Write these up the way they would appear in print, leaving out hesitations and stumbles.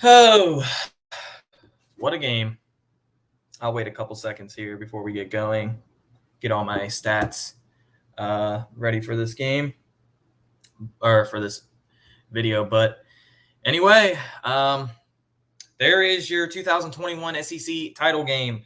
Oh, what a game. I'll wait a couple seconds here before we get going. Get all my stats ready for this game or for this video. But anyway, there is your 2021 SEC title game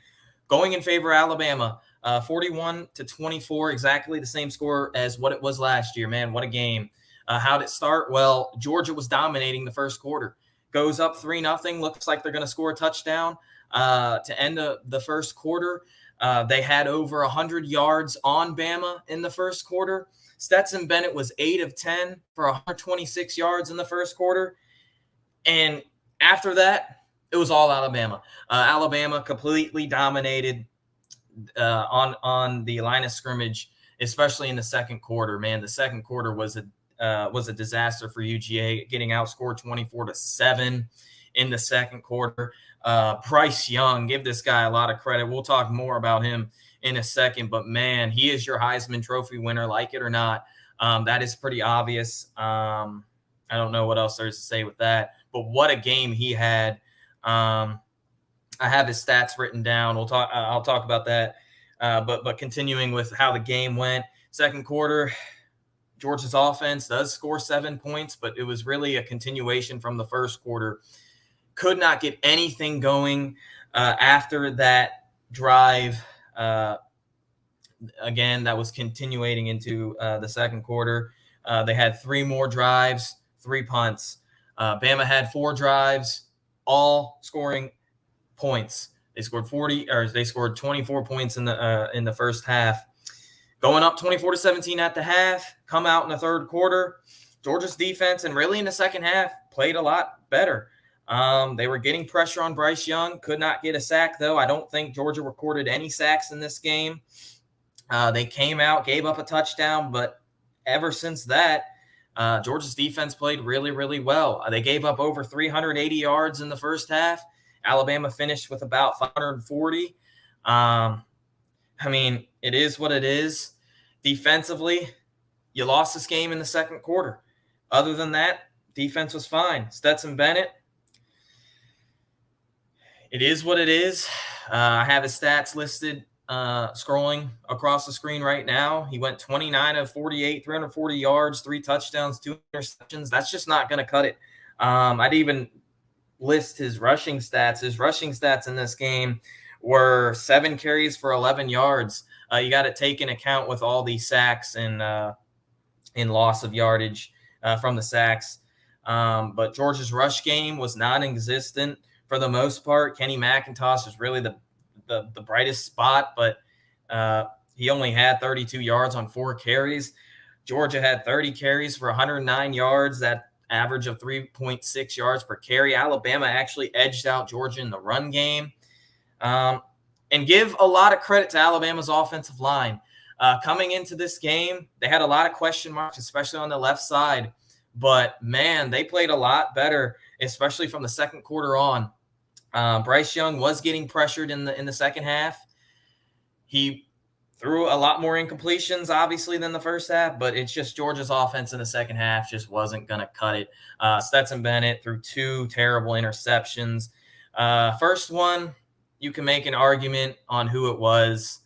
going in favor of Alabama. 41-24, exactly the same score as what it was last year. Man, what a game. How'd it start? Well, Georgia was dominating the first quarter. Goes up 3-0. Looks like they're going to score a touchdown to end the first quarter. They had over 100 yards on Bama in the first quarter. Stetson Bennett was 8 of 10 for 126 yards in the first quarter. And after that, it was all Alabama. Alabama completely dominated on the line of scrimmage, especially in the second quarter. Man, the second quarter was a disaster for UGA, getting outscored 24-7 in the second quarter. Bryce Young, give this guy a lot of credit. We'll talk more about him in a second, but man, he is your Heisman Trophy winner, like it or not. That is pretty obvious. I don't know what else there's to say with that, but what a game he had. I have his stats written down. I'll talk about that. But continuing with how the game went, second quarter, Georgia's offense does score 7 points, but it was really a continuation from the first quarter. Could not get anything going after that drive. Again, that was continuing into the second quarter. They had 3 more drives, 3 punts. Bama had 4 drives, all scoring points. They scored 24 points in the first half. Going up 24-17 at the half, come out in the third quarter. Georgia's defense and really in the second half played a lot better. They were getting pressure on Bryce Young, could not get a sack though. I don't think Georgia recorded any sacks in this game. They came out, gave up a touchdown, but ever since that, Georgia's defense played really, really well. They gave up over 380 yards in the first half. Alabama finished with about 540. I mean, it is what it is. Defensively, you lost this game in the second quarter. Other than that, defense was fine. Stetson Bennett, it is what it is. I have his stats listed scrolling across the screen right now. He went 29 of 48, 340 yards, 3 touchdowns, 2 interceptions. That's just not going to cut it. I'd even list his rushing stats. His rushing stats in this game were 7 carries for 11 yards. You got to take in account with all these sacks and loss of yardage from the sacks. But Georgia's rush game was non-existent for the most part. Kenny McIntosh was really the brightest spot, but he only had 32 yards on 4 carries. Georgia had 30 carries for 109 yards. That average of 3.6 yards per carry. Alabama actually edged out Georgia in the run game. And give a lot of credit to Alabama's offensive line. Coming into this game, they had a lot of question marks, especially on the left side. But, man, they played a lot better, especially from the second quarter on. Bryce Young was getting pressured in the second half. He threw a lot more incompletions, obviously, than the first half, but it's just Georgia's offense in the second half just wasn't going to cut it. Stetson Bennett threw 2 terrible interceptions. First one, you can make an argument on who it was.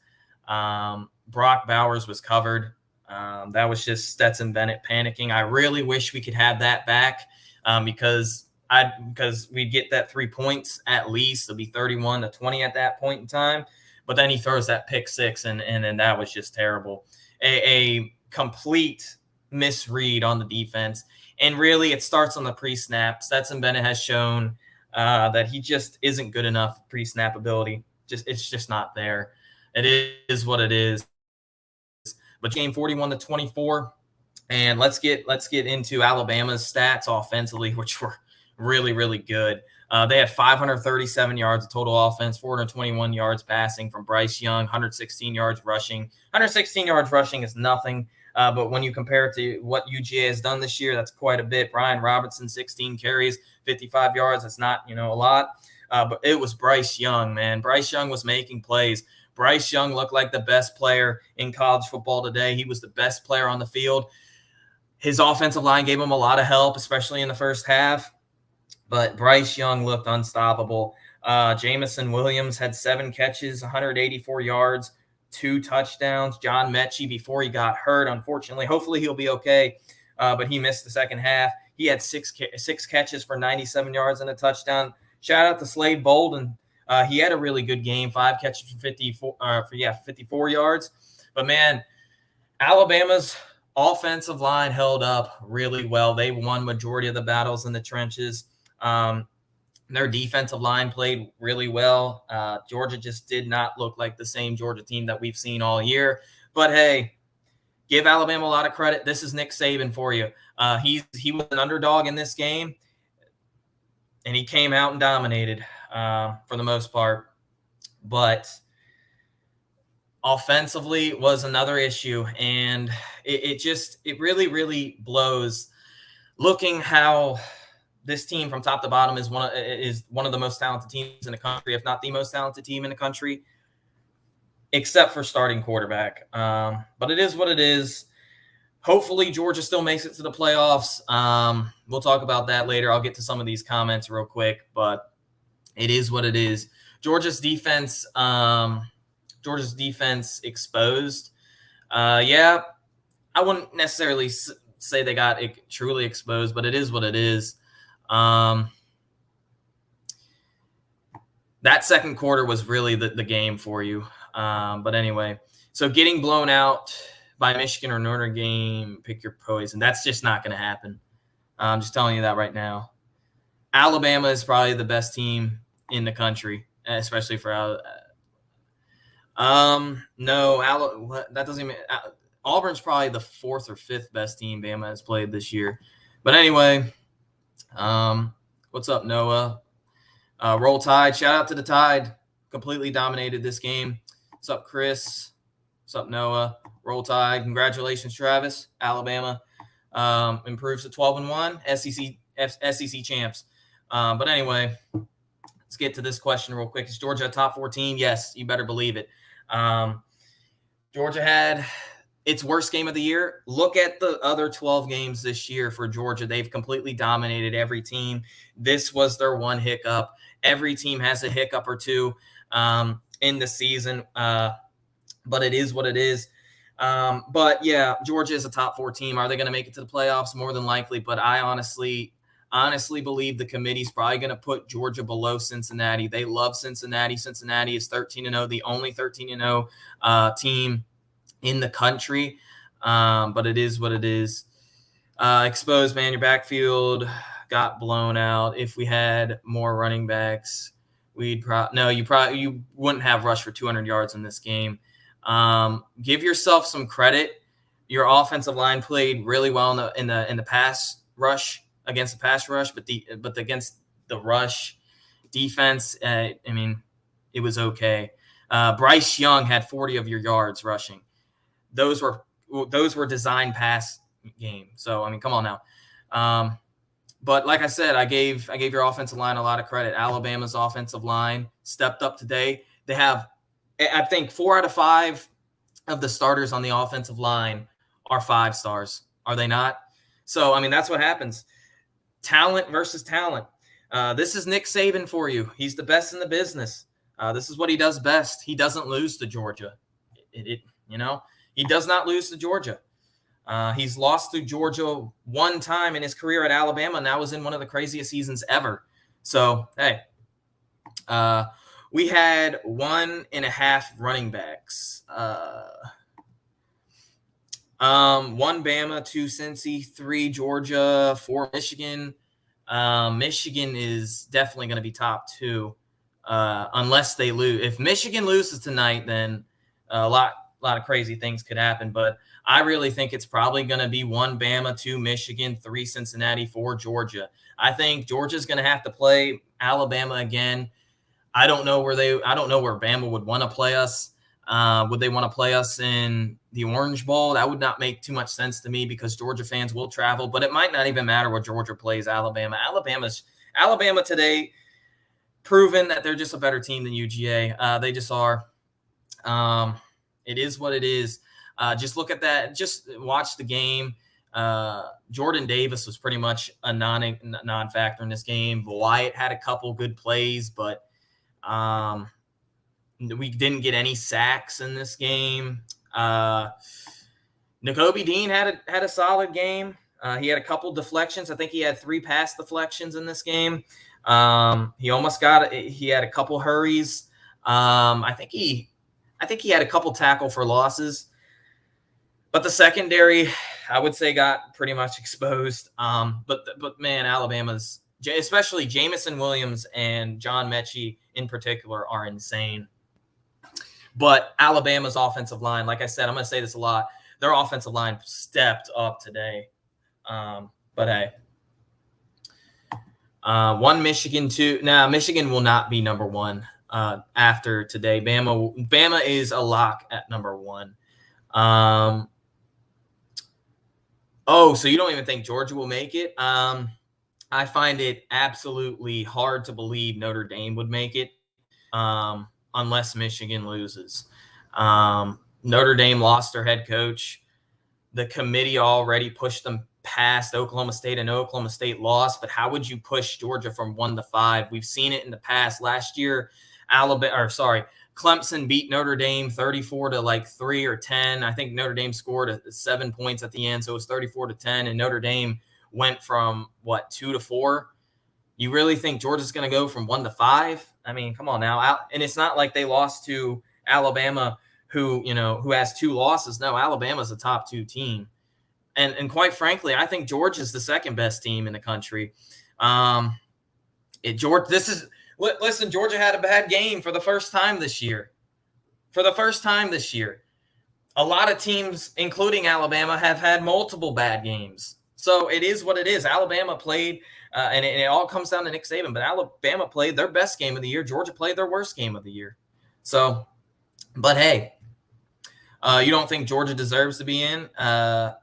Brock Bowers was covered. That was just Stetson Bennett panicking. I really wish we could have that back because we'd get that 3 points at least. It'll be 31-20 at that point in time. But then he throws that pick 6, and that was just terrible. A complete misread on the defense. And really, it starts on the pre-snap. Stetson Bennett has shown that he just isn't good enough pre-snap ability. It's just not there. It is what it is. But game 41-24, and let's get into Alabama's stats offensively, which were really, really good. They had 537 yards of total offense, 421 yards passing from Bryce Young, 116 yards rushing. 116 yards rushing is nothing, but when you compare it to what UGA has done this year, that's quite a bit. Brian Robinson, 16 carries, 55 yards. That's not, a lot, but it was Bryce Young, man. Bryce Young was making plays. Bryce Young looked like the best player in college football today. He was the best player on the field. His offensive line gave him a lot of help, especially in the first half. but Bryce Young looked unstoppable. Jamison Williams had 7 catches, 184 yards, 2 touchdowns. John Mechie, before he got hurt, unfortunately, hopefully he'll be okay, but he missed the second half. He had six catches for 97 yards and a touchdown. Shout out to Slade Bolden. He had a really good game, 5 catches for 54 yards. But, man, Alabama's offensive line held up really well. They won majority of the battles in the trenches. Their defensive line played really well. Georgia just did not look like the same Georgia team that we've seen all year. But, hey, give Alabama a lot of credit. This is Nick Saban for you. He was an underdog in this game, and he came out and dominated for the most part. But offensively was another issue, and it really, really blows looking how this team from top to bottom is one of the most talented teams in the country, if not the most talented team in the country, except for starting quarterback. But it is what it is. Hopefully Georgia still makes it to the playoffs. We'll talk about that later. I'll get to some of these comments real quick, but it is what it is. Georgia's defense exposed. Yeah, I wouldn't necessarily say they got truly exposed, but it is what it is. That second quarter was really the game for you. But anyway, so getting blown out by Michigan or Notre Dame, pick your poison. That's just not going to happen. I'm just telling you that right now. Alabama is probably the best team in the country, especially for that doesn't even. Auburn's probably the 4th or 5th best team Bama has played this year. But anyway, what's up, Noah? Roll Tide. Shout out to the Tide. Completely dominated this game. What's up, Chris? What's up, Noah? Roll Tide. Congratulations, Travis. Alabama improves to 12-1. SEC champs. But anyway, let's get to this question real quick. Is Georgia a top 4 team? Yes, you better believe it. Georgia had its worst game of the year. Look at the other 12 games this year for Georgia. They've completely dominated every team. This was their one hiccup. Every team has a hiccup or two in the season, but it is what it is. But, yeah, Georgia is a top 4 team. Are they going to make it to the playoffs? More than likely, but I honestly believe the committee's probably going to put Georgia below Cincinnati. They love Cincinnati. Cincinnati is 13-0, the only 13-0 team in the country. But it is what it is. Exposed, man. Your backfield got blown out. If we had more running backs, you wouldn't have rushed for 200 yards in this game. Give yourself some credit. Your offensive line played really well in the pass rush, against the pass rush, but against the rush defense, it was okay. Bryce Young had 40 of your yards rushing. Those were designed pass game. So come on now. But like I said, I gave your offensive line a lot of credit. Alabama's offensive line stepped up today. They have, I think, 4 out of 5 of the starters on the offensive line are 5 stars. Are they not? So that's what happens. Talent versus talent. This is Nick Saban for you. He's the best in the business. This is what he does best. He doesn't lose to Georgia. He does not lose to Georgia. He's lost to Georgia one time in his career at Alabama, and that was in one of the craziest seasons ever. So, hey, we had 1.5 running backs. 1 Bama, 2 Cincy, 3 Georgia, 4 Michigan. Michigan is definitely going to be top 2 unless they lose. If Michigan loses tonight, then a lot of crazy things could happen. But I really think it's probably going to be 1 Bama, 2 Michigan, 3 Cincinnati, 4 Georgia. I think Georgia's going to have to play Alabama again. I don't know where Bama would want to play us. Would they want to play us in the Orange Bowl? That would not make too much sense to me because Georgia fans will travel, but it might not even matter where Georgia plays Alabama. Alabama today proven that they're just a better team than UGA. They just are. It is what it is. Just look at that. Just watch the game. Jordan Davis was pretty much a non-factor in this game. Wyatt had a couple good plays, but we didn't get any sacks in this game. Nakobe Dean had a solid game. He had a couple deflections. I think he had 3 pass deflections in this game. He almost got it. He had a couple hurries. I think he had a couple tackle for losses. But the secondary, I would say, got pretty much exposed. But man, Alabama's, especially Jamison Williams and John Mechie in particular, are insane. But Alabama's offensive line, like I said, I'm going to say this a lot, their offensive line stepped up today. But hey, 1 Michigan, 2. Now, Michigan will not be number 1 after today. Bama is a lock at number 1. So you don't even think Georgia will make it? I find it absolutely hard to believe Notre Dame would make it unless Michigan loses. Notre Dame lost their head coach. The committee already pushed them past Oklahoma State, and Oklahoma State lost. But how would you push Georgia from 1 to 5? We've seen it in the past. Last year, Clemson beat Notre Dame 34 to 3 or 10. I think Notre Dame scored 7 points at the end, so it was 34 to 10. And Notre Dame went from 2 to 4. You really think Georgia's going to go from 1 to 5? I mean, come on now. And it's not like they lost to Alabama, who has 2 losses. No, Alabama's a top 2 team. And quite frankly, I think Georgia's the second best team in the country. Listen, Georgia had a bad game for the first time this year. A lot of teams, including Alabama, have had multiple bad games. So it is what it is. Alabama played, and it all comes down to Nick Saban, but Alabama played their best game of the year. Georgia played their worst game of the year. So, but hey, you don't think Georgia deserves to be in? I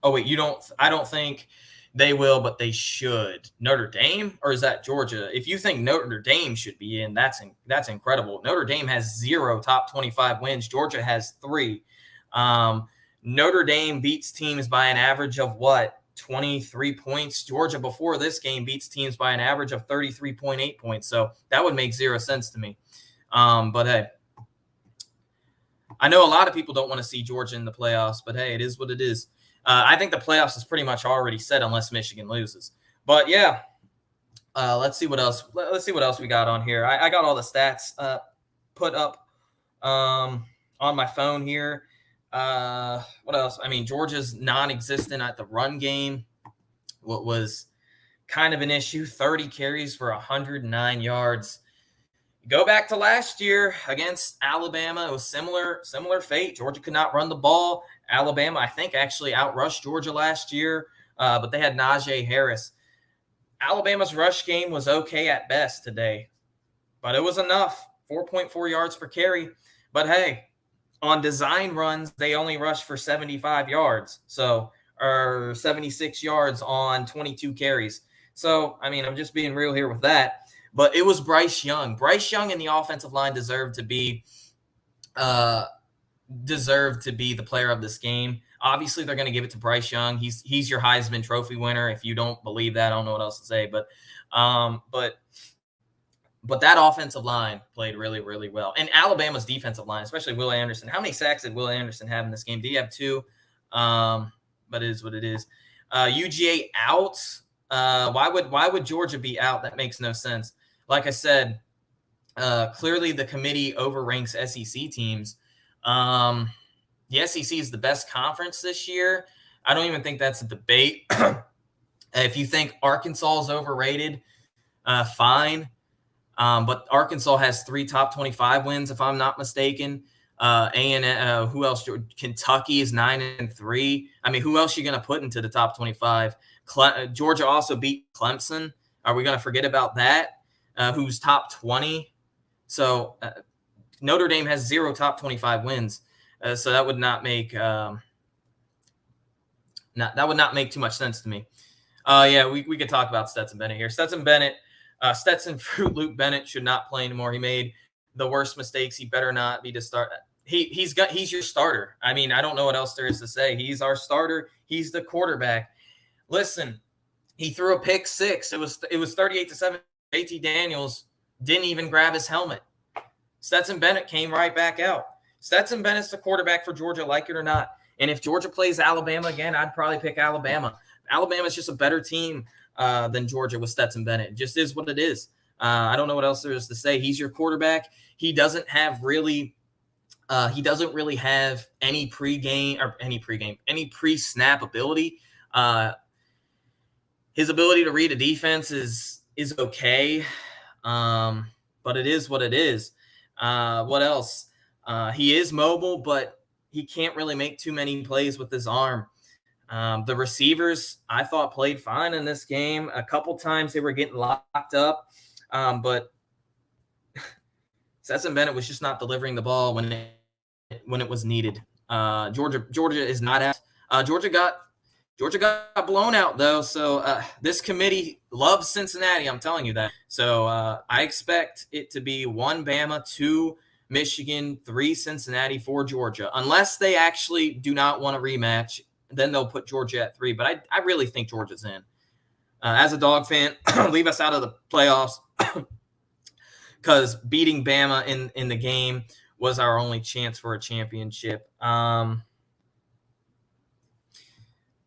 don't think they will, but they should. Notre Dame, or is that Georgia? If you think Notre Dame should be in, that's incredible. Notre Dame has 0 top 25 wins. Georgia has 3. Notre Dame beats teams by an average of 23 points. Georgia before this game beats teams by an average of 33.8 points. So that would make 0 sense to me. But hey, I know a lot of people don't want to see Georgia in the playoffs, but hey, it is what it is. I think the playoffs is pretty much already set unless Michigan loses. But yeah, let's see what else. Let's see what else we got on here. I got all the stats put up on my phone here. What else? I mean, Georgia's non-existent at the run game. What was kind of an issue? 30 carries for 109 yards. Go back to last year against Alabama. It was similar fate. Georgia could not run the ball. Alabama, I think, actually outrushed Georgia last year, but they had Najee Harris. Alabama's rush game was okay at best today, but it was enough. 4.4 yards per carry. But hey, on design runs, they only rushed for 75 yards, or 76 yards on 22 carries. So, I mean, I'm just being real here with that. But it was Bryce Young. Bryce Young and the offensive line deserved to be the player of this game. Obviously, they're going to give it to Bryce Young. He's your Heisman Trophy winner. If you don't believe that, I don't know what else to say. But that offensive line played really, really well. And Alabama's defensive line, especially Will Anderson. How many sacks did Will Anderson have in this game? Did he have 2? But it is what it is. UGA out. Why would Georgia be out? That makes no sense. Like I said, clearly the committee overranks SEC teams. The SEC is the best conference this year. I don't even think that's a debate. If you think Arkansas is overrated, fine. But Arkansas has 3 top 25 wins, if I'm not mistaken. Who else? Kentucky is 9-3. I mean, who else are you going to put into the top 25? Georgia also beat Clemson. Are we going to forget about that? Who's top 20? So Notre Dame has 0 top 25 wins. So that would not make too much sense to me. We could talk about Stetson Bennett here. Stetson Fruit Loop Bennett should not play anymore. He made the worst mistakes. He better not be to start. He's your starter. I mean, I don't know what else there is to say. He's our starter. He's the quarterback. Listen, he threw a pick six. It was 38-7. JT Daniels didn't even grab his helmet. Stetson Bennett came right back out. Stetson Bennett's the quarterback for Georgia, like it or not. And if Georgia plays Alabama again, I'd probably pick Alabama. Alabama's just a better team than Georgia with Stetson Bennett. It just is what it is. I don't know what else there is to say. He's your quarterback. He doesn't really have any pre-snap ability. His ability to read a defense is okay, but it is what it is. What else? He is mobile, but he can't really make too many plays with his arm. The receivers, I thought, played fine in this game. A couple times they were getting locked up, but Stetson Bennett was just not delivering the ball when it was needed. Georgia is not at. Georgia got blown out, though, so this committee loves Cincinnati, I'm telling you that. So I expect it to be 1 Bama, 2 Michigan, 3 Cincinnati, 4 Georgia. Unless they actually do not want a rematch, then they'll put Georgia at 3. But I really think Georgia's in. As a Dog fan, leave us out of the playoffs because beating Bama in the game was our only chance for a championship.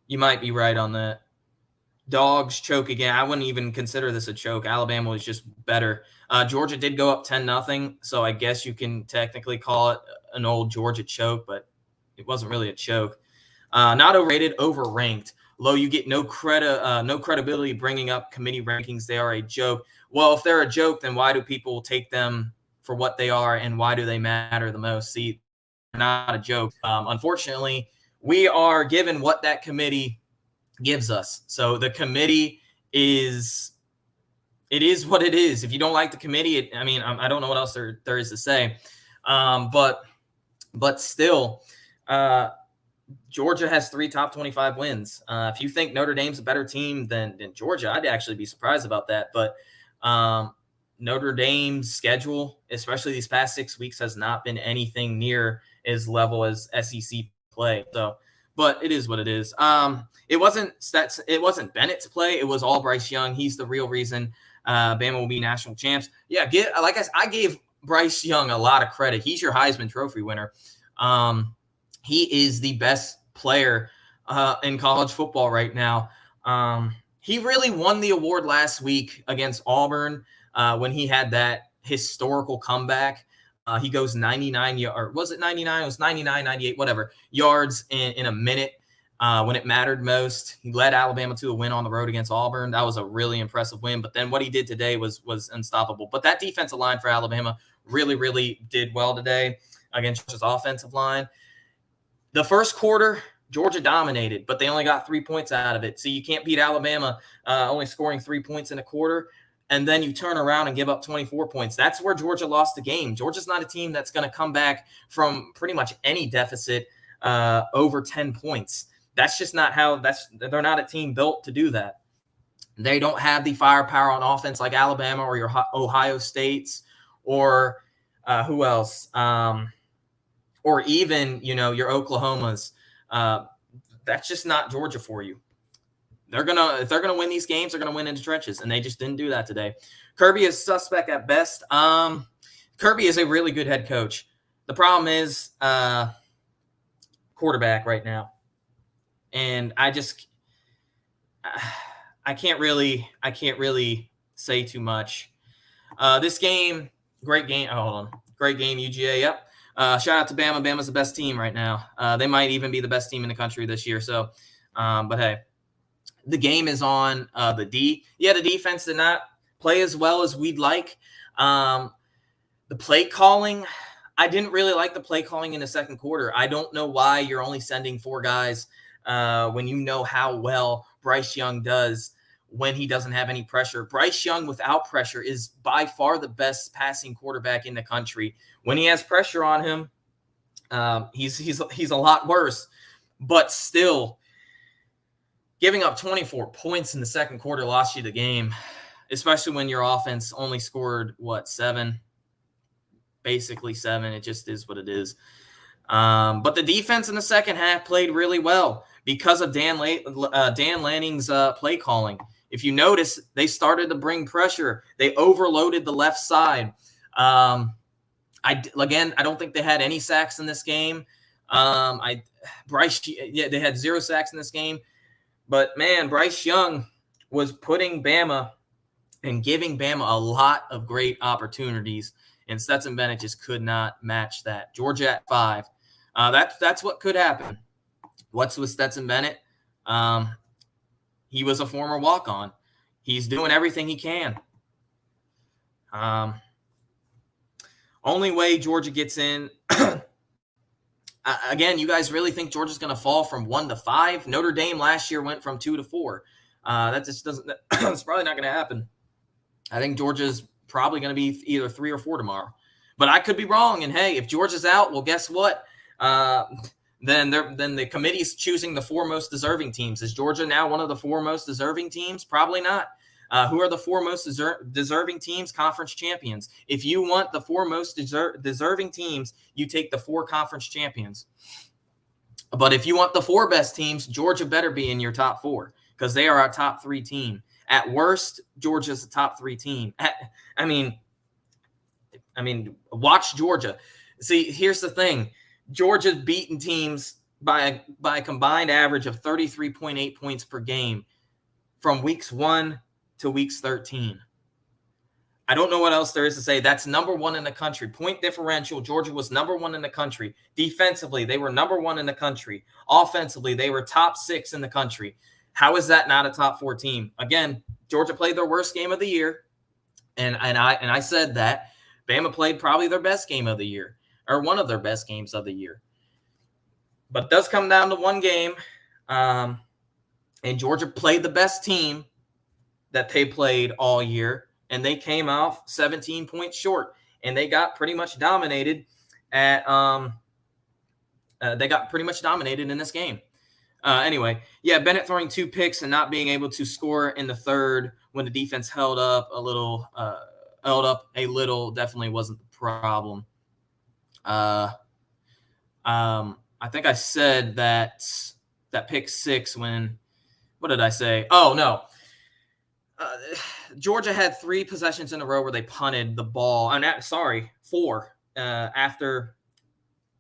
You might be right on that. Dogs choke again. I wouldn't even consider this a choke. Alabama was just better. Georgia did go up 10-0, so I guess you can technically call it an old Georgia choke, but it wasn't really a choke. Not overrated, overranked. Low, you get no credibility bringing up committee rankings. They are a joke. Well, if they're a joke, then why do people take them for what they are, and why do they matter the most? See, they're not a joke. Unfortunately, we are given what that committee gives us. So the committee is what it is. If you don't like the committee, I don't know what else there is to say. But still, Georgia has 3 top 25 wins. If you think Notre Dame's a better team than Georgia, I'd actually be surprised about that. But Notre Dame's schedule, especially these past 6 weeks, has not been anything near as level as SEC play. So, but it is what it is. It wasn't Bennett's play. It was all Bryce Young. He's the real reason Bama will be national champs. Yeah, I gave Bryce Young a lot of credit. He's your Heisman Trophy winner. He is the best player in college football right now. He really won the award last week against Auburn when he had that historical comeback. He goes 99 or was it 99? It was 99, 98, whatever yards in a minute when it mattered most. He led Alabama to a win on the road against Auburn. That was a really impressive win. But then what he did today was unstoppable. But that defensive line for Alabama really, really did well today against his offensive line. The first quarter, Georgia dominated, but they only got 3 points out of it. So you can't beat Alabama only scoring 3 points in a quarter, and then you turn around and give up 24 points. That's where Georgia lost the game. Georgia's not a team that's going to come back from pretty much any deficit over 10 points. That's just not they're not a team built to do that. They don't have the firepower on offense like Alabama or your Ohio States or who else? Or even, your Oklahomas. That's just not Georgia for you. If they're gonna win these games, they're gonna win in the trenches, and they just didn't do that today. Kirby is suspect at best. Kirby is a really good head coach. The problem is quarterback right now, and I can't really say too much. This game, great game. Oh, hold on, great game, UGA. Yep. Shout out to Bama. Bama's the best team right now. They might even be the best team in the country this year. So, but hey, the game is on the D. Yeah, the defense did not play as well as we'd like. The play calling, I didn't really like the play calling in the second quarter. I don't know why you're only sending 4 guys when you know how well Bryce Young does when he doesn't have any pressure. Bryce Young without pressure is by far the best passing quarterback in the country. When he has pressure on him, he's a lot worse. But still, giving up 24 points in the second quarter lost you the game, especially when your offense only scored, 7? Basically 7. It just is what it is. But the defense in the second half played really well. because of Dan Lanning's play calling. If you notice, they started to bring pressure. They overloaded the left side. I don't think they had any sacks in this game. They had 0 sacks in this game. But, man, Bryce Young was putting Bama and giving Bama a lot of great opportunities, and Stetson Bennett just could not match that. Georgia at 5. That's what could happen. What's with Stetson Bennett? He was a former walk-on. He's doing everything he can. Only way Georgia gets in again, you guys really think Georgia's going to fall from 1 to 5? Notre Dame last year went from 2 to 4. That just doesn't. It's probably not going to happen. I think Georgia's probably going to be either 3 or 4 tomorrow. But I could be wrong. And hey, if Georgia's out, well, guess what? Then the committee's choosing the 4 most deserving teams. Is Georgia now one of the 4 most deserving teams? Probably not. Who are the 4 most deserving teams? Conference champions. If you want the 4 most deserving teams, you take the 4 conference champions. But if you want the 4 best teams, Georgia better be in your top 4 because they are our top 3 team. At worst, Georgia's a top 3 team. I mean, watch Georgia. See, here's the thing. Georgia's beaten teams by a combined average of 33.8 points per game from weeks 1 to weeks 13. I don't know what else there is to say. That's number 1 in the country. Point differential, Georgia was number 1 in the country. Defensively, they were number 1 in the country. Offensively, they were top 6 in the country. How is that not a top 4 team? Again, Georgia played their worst game of the year, and I said that. Bama played probably their best game of the year, or one of their best games of the year. But it does come down to one game, and Georgia played the best team that they played all year, and they came off 17 points short, and they got pretty much dominated in this game. Anyway, Bennett throwing 2 picks and not being able to score in the third when the defense held up a little, definitely wasn't the problem. I think I said that pick 6 when, what did I say? Oh, no. Georgia had 3 possessions in a row where they punted the ball. 4 after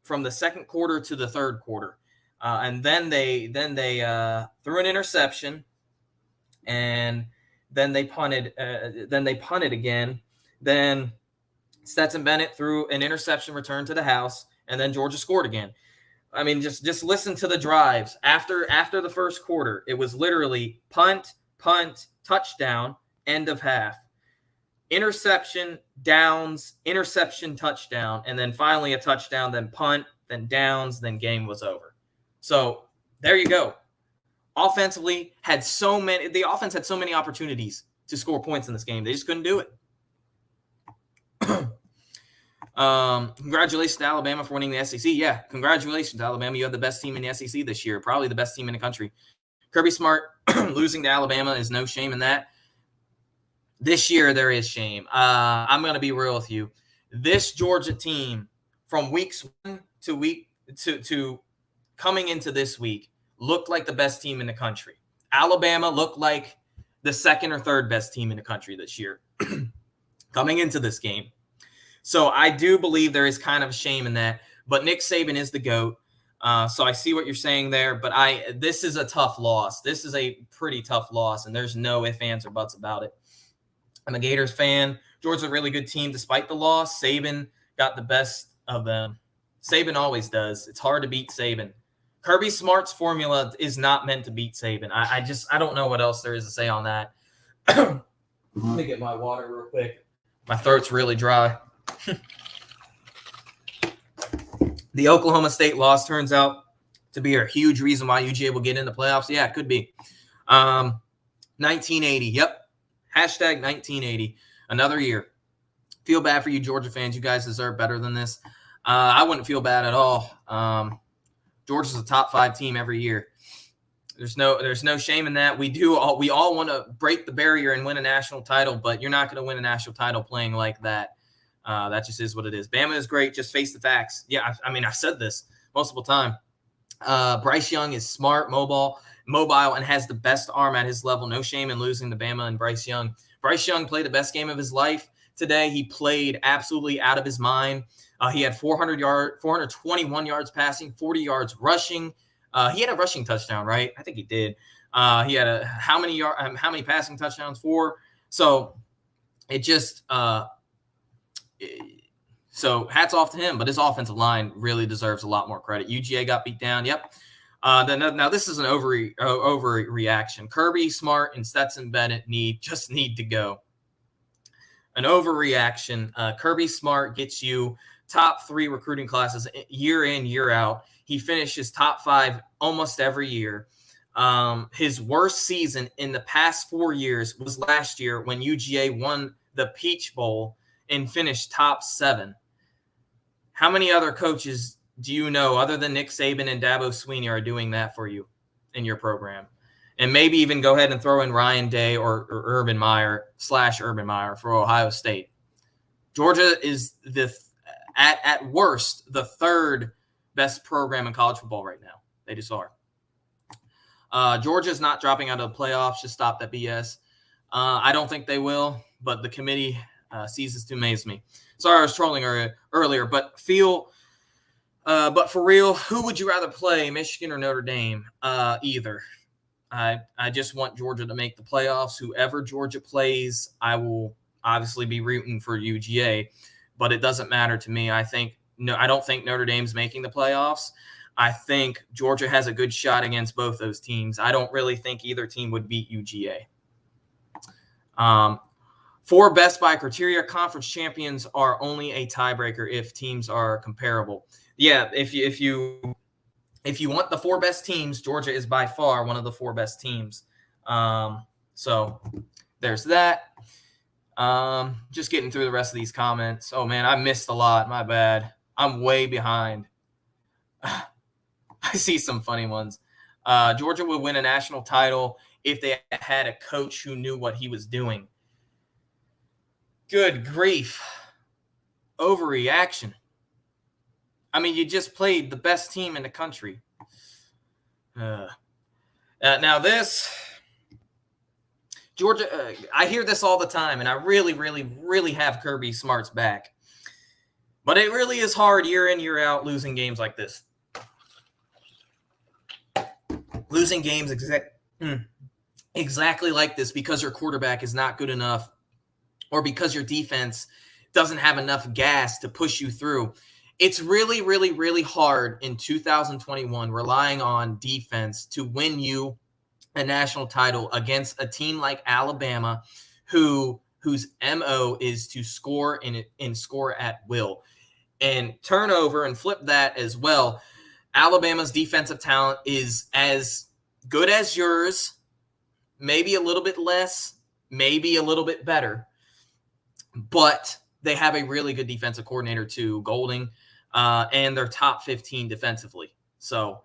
from the second quarter to the third quarter. And then they threw an interception, and then they punted. Again. Then Stetson Bennett threw an interception return to the house, and then Georgia scored again. I mean, just listen to the drives after the first quarter. It was literally punt, touchdown, end of half. Interception, downs, interception, touchdown, and then finally a touchdown, then punt, then downs, then game was over. So there you go. The offense had so many opportunities to score points in this game. They just couldn't do it. Congratulations to Alabama for winning the SEC. Yeah, congratulations, Alabama. You have the best team in the SEC this year, probably the best team in the country. Kirby Smart losing to Alabama is no shame in that. This year there is shame. I'm going to be real with you. This Georgia team from weeks 1 to coming into this week looked like the best team in the country. Alabama looked like the second or third best team in the country this year coming into this game. So I do believe there is kind of a shame in that. But Nick Saban is the GOAT. So I see what you're saying there. But this is a tough loss. This is a pretty tough loss, and there's no ifs, ands, or buts about it. I'm a Gators fan. Georgia's a really good team despite the loss. Saban got the best of them. Saban always does. It's hard to beat Saban. Kirby Smart's formula is not meant to beat Saban. I don't know what else there is to say on that. Let me get my water real quick. My throat's really dry. The Oklahoma State loss turns out to be a huge reason why UGA will get in the playoffs. Yeah, it could be. 1980. Yep. Hashtag 1980. Another year. Feel bad for you Georgia fans. You guys deserve better than this. I wouldn't feel bad at all. Georgia's a top 5 team every year. There's no shame in that. We all want to break the barrier and win a national title, but you're not going to win a national title playing like that. That just is what it is. Bama is great. Just face the facts. Yeah, I mean, I've said this multiple times. Bryce Young is smart, mobile, and has the best arm at his level. No shame in losing to Bama and Bryce Young. Bryce Young played the best game of his life today. He played absolutely out of his mind. He had 421 yards passing, 40 yards rushing. He had a rushing touchdown, right? I think he did. He had how many passing touchdowns? 4. So it just so hats off to him. But his offensive line really deserves a lot more credit. UGA got beat down. Yep. Now this is an overreaction. Kirby Smart and Stetson Bennett need to go. An overreaction. Kirby Smart gets you top 3 recruiting classes year in, year out. He finishes top 5 almost every year. His worst season in the past 4 years was last year when UGA won the Peach Bowl and finished top 7. How many other coaches do you know other than Nick Saban and Dabo Swinney are doing that for you in your program? And maybe even go ahead and throw in Ryan Day or Urban Meyer for Ohio State. Georgia is at worst the 3rd best program in college football right now. They just are. Georgia's not dropping out of the playoffs. Just stop that BS. I don't think they will, but the committee ceases to amaze me. Sorry, I was trolling earlier, but for real, who would you rather play, Michigan or Notre Dame? Either. I just want Georgia to make the playoffs. Whoever Georgia plays, I will obviously be rooting for UGA, but it doesn't matter to me. I don't think Notre Dame's making the playoffs. I think Georgia has a good shot against both those teams. I don't really think either team would beat UGA. 4 best by criteria conference champions are only a tiebreaker if teams are comparable. Yeah, if you want the 4 best teams, Georgia is by far one of the 4 best teams. So there's that. Just getting through the rest of these comments. Oh man, I missed a lot. My bad. I'm way behind. I see some funny ones. Georgia would win a national title if they had a coach who knew what he was doing. Good grief. Overreaction. I mean, you just played the best team in the country. Now this, Georgia, I hear this all the time, and I really, really, really have Kirby Smart's back. But it really is hard year in, year out losing games like this. Losing games exactly like this because your quarterback is not good enough or because your defense doesn't have enough gas to push you through. It's really, really, really hard in 2021 relying on defense to win you a national title against a team like Alabama whose MO is to score and score at will. And turnover and flip that as well. Alabama's defensive talent is as good as yours, maybe a little bit less, maybe a little bit better. But they have a really good defensive coordinator too, Golding, and they're top 15 defensively. So,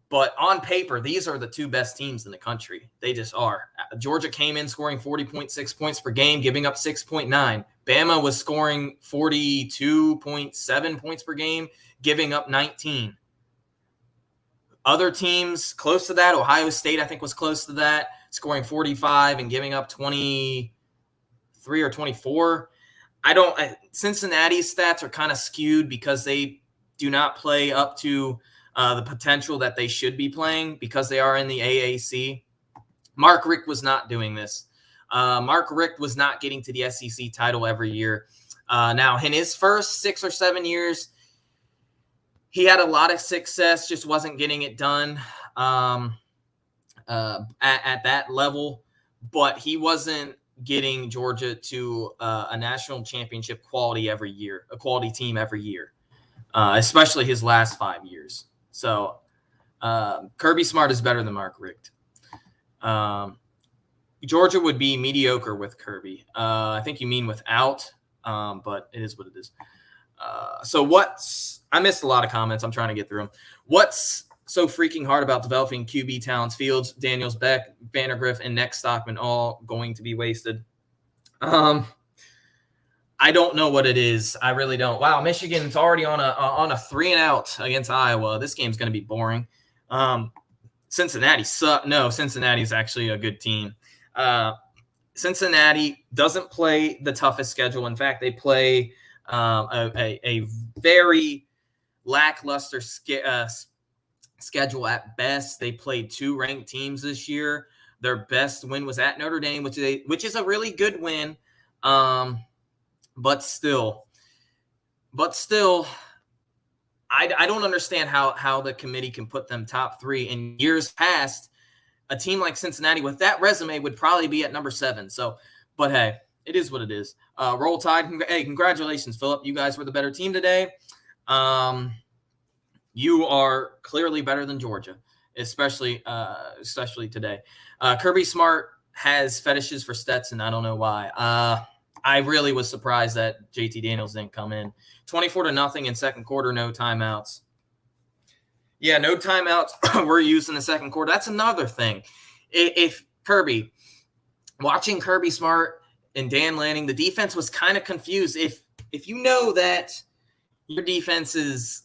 but on paper, these are the 2 best teams in the country. They just are. Georgia came in scoring 40.6 points per game, giving up 6.9. Bama was scoring 42.7 points per game, giving up 19. Other teams close to that, Ohio State, I think, was close to that, scoring 45 and giving up 23 or 24. Cincinnati's stats are kind of skewed because they do not play up to the potential that they should be playing because they are in the AAC. Mark Richt was not doing this. Mark Richt was not getting to the SEC title every year. Now, in his first 6 or 7 years, he had a lot of success, just wasn't getting it done at that level. But he wasn't getting Georgia to a national championship quality every year, a quality team every year, especially his last 5 years. So Kirby Smart is better than Mark Richt. Georgia would be mediocre with Kirby. I think you mean without, but it is what it is. I missed a lot of comments. I'm trying to get through them. What's so freaking hard about developing QB talents? Fields, Daniels, Beck, Vandergriff, and Nick Stockman all going to be wasted. I don't know what it is. I really don't. Wow, Michigan's already on a 3-and-out against Iowa. This game's going to be boring. Cincinnati suck. No, Cincinnati is actually a good team. Cincinnati doesn't play the toughest schedule. In fact, they play a very lackluster schedule at best. They played 2 ranked teams this year. Their best win was at Notre Dame, which is a really good win. But still, I don't understand how the committee can put them top 3. In years past, a team like Cincinnati with that resume would probably be at number 7. So, but hey, it is what it is. Roll Tide. Hey, congratulations, Philip. You guys were the better team today. You are clearly better than Georgia, especially today. Kirby Smart has fetishes for Stetson. I don't know why. I really was surprised that JT Daniels didn't come in. 24-0 in second quarter, no timeouts. Yeah, no timeouts were used in the second quarter. That's another thing. If Kirby, watching Kirby Smart and Dan Lanning, the defense was kind of confused. If you know that your defense is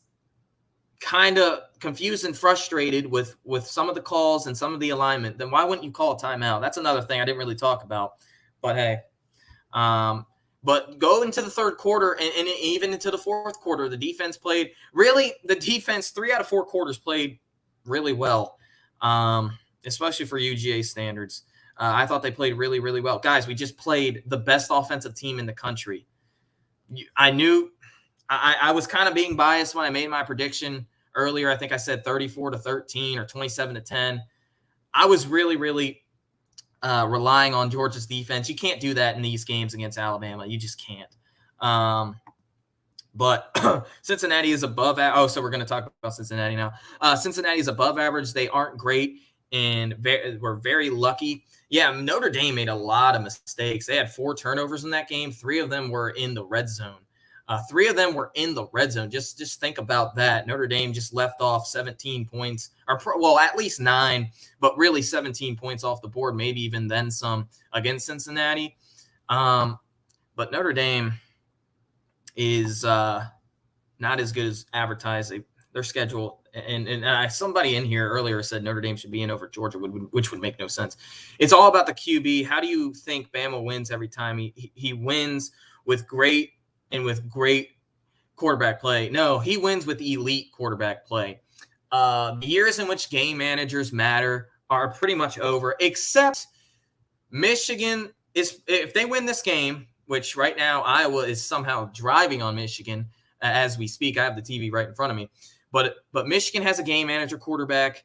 kind of confused and frustrated with some of the calls and some of the alignment, then why wouldn't you call a timeout? That's another thing I didn't really talk about. But hey, but go into the third quarter and even into the fourth quarter, the defense played really. The defense 3 out of 4 quarters played really well, especially for UGA standards. I thought they played really, really well. Guys, we just played the best offensive team in the country. I knew I was kind of being biased when I made my prediction earlier. I think I said 34-13 or 27-10. I was really, really relying on Georgia's defense. You can't do that in these games against Alabama. You just can't. But Cincinnati is above. So we're going to talk about Cincinnati now. Cincinnati is above average. They aren't great, and we're very lucky. Yeah, Notre Dame made a lot of mistakes. They had 4 turnovers in that game. 3 of them were in the red zone. 3 of them were in the red zone. Just think about that. Notre Dame just left off 17 points, at least 9, but really 17 points off the board, maybe even then some against Cincinnati. But Notre Dame is not as good as advertised. Their schedule, and somebody in here earlier said Notre Dame should be in over Georgia, which would make no sense. It's all about the QB. How do you think Bama wins every time? He wins with great quarterback play. No, he wins with elite quarterback play. The years in which game managers matter are pretty much over, except Michigan if they win this game, which right now Iowa is somehow driving on Michigan as we speak. I have the TV right in front of me. But Michigan has a game manager quarterback.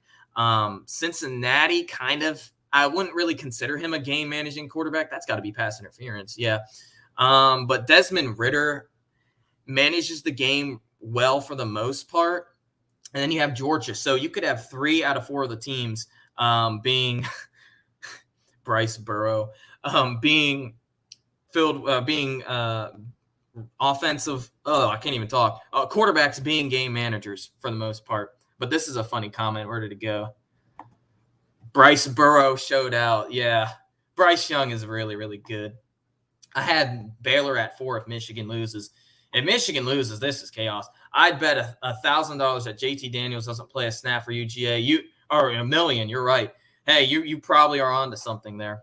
Cincinnati kind of, I wouldn't really consider him a game managing quarterback. That's got to be pass interference. Yeah. But Desmond Ridder manages the game well for the most part. And then you have Georgia. So you could have 3 out of 4 of the teams being Bryce Burrow, being filled, being offensive. Oh, I can't even talk. Quarterbacks being game managers for the most part. But this is a funny comment. Where did it go? Bryce Burrow showed out. Yeah. Bryce Young is really, really good. I had Baylor at 4 if Michigan loses. If Michigan loses, this is chaos. I'd bet $1,000 that JT Daniels doesn't play a snap for UGA. Or $1 million. You're right. Hey, you probably are onto something there.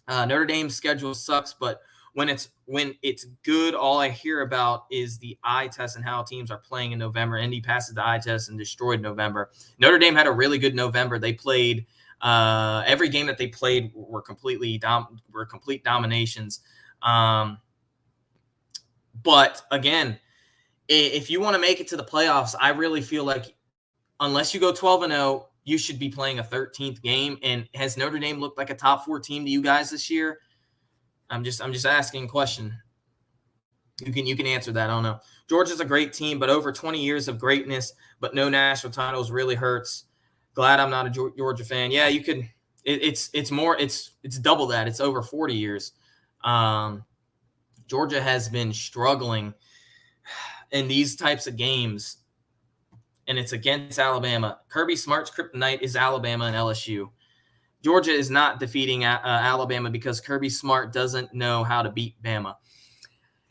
Notre Dame's schedule sucks, but when it's good, all I hear about is the eye test and how teams are playing in November. Indy passes the eye test and destroyed November. Notre Dame had a really good November. They played every game that they played were complete dominations. But again, if you want to make it to the playoffs, I really feel like unless you go 12-0, you should be playing a 13th game. And has Notre Dame looked like a top 4 team to you guys this year? I'm just asking a question. You can answer that. I don't know. Georgia's a great team, but over 20 years of greatness, but no national titles really hurts. Glad I'm not a Georgia fan. Yeah, you could. It's double that. It's over 40 years. Georgia has been struggling in these types of games, and it's against Alabama. Kirby Smart's kryptonite is Alabama and LSU. Georgia is not defeating Alabama because Kirby Smart doesn't know how to beat Bama.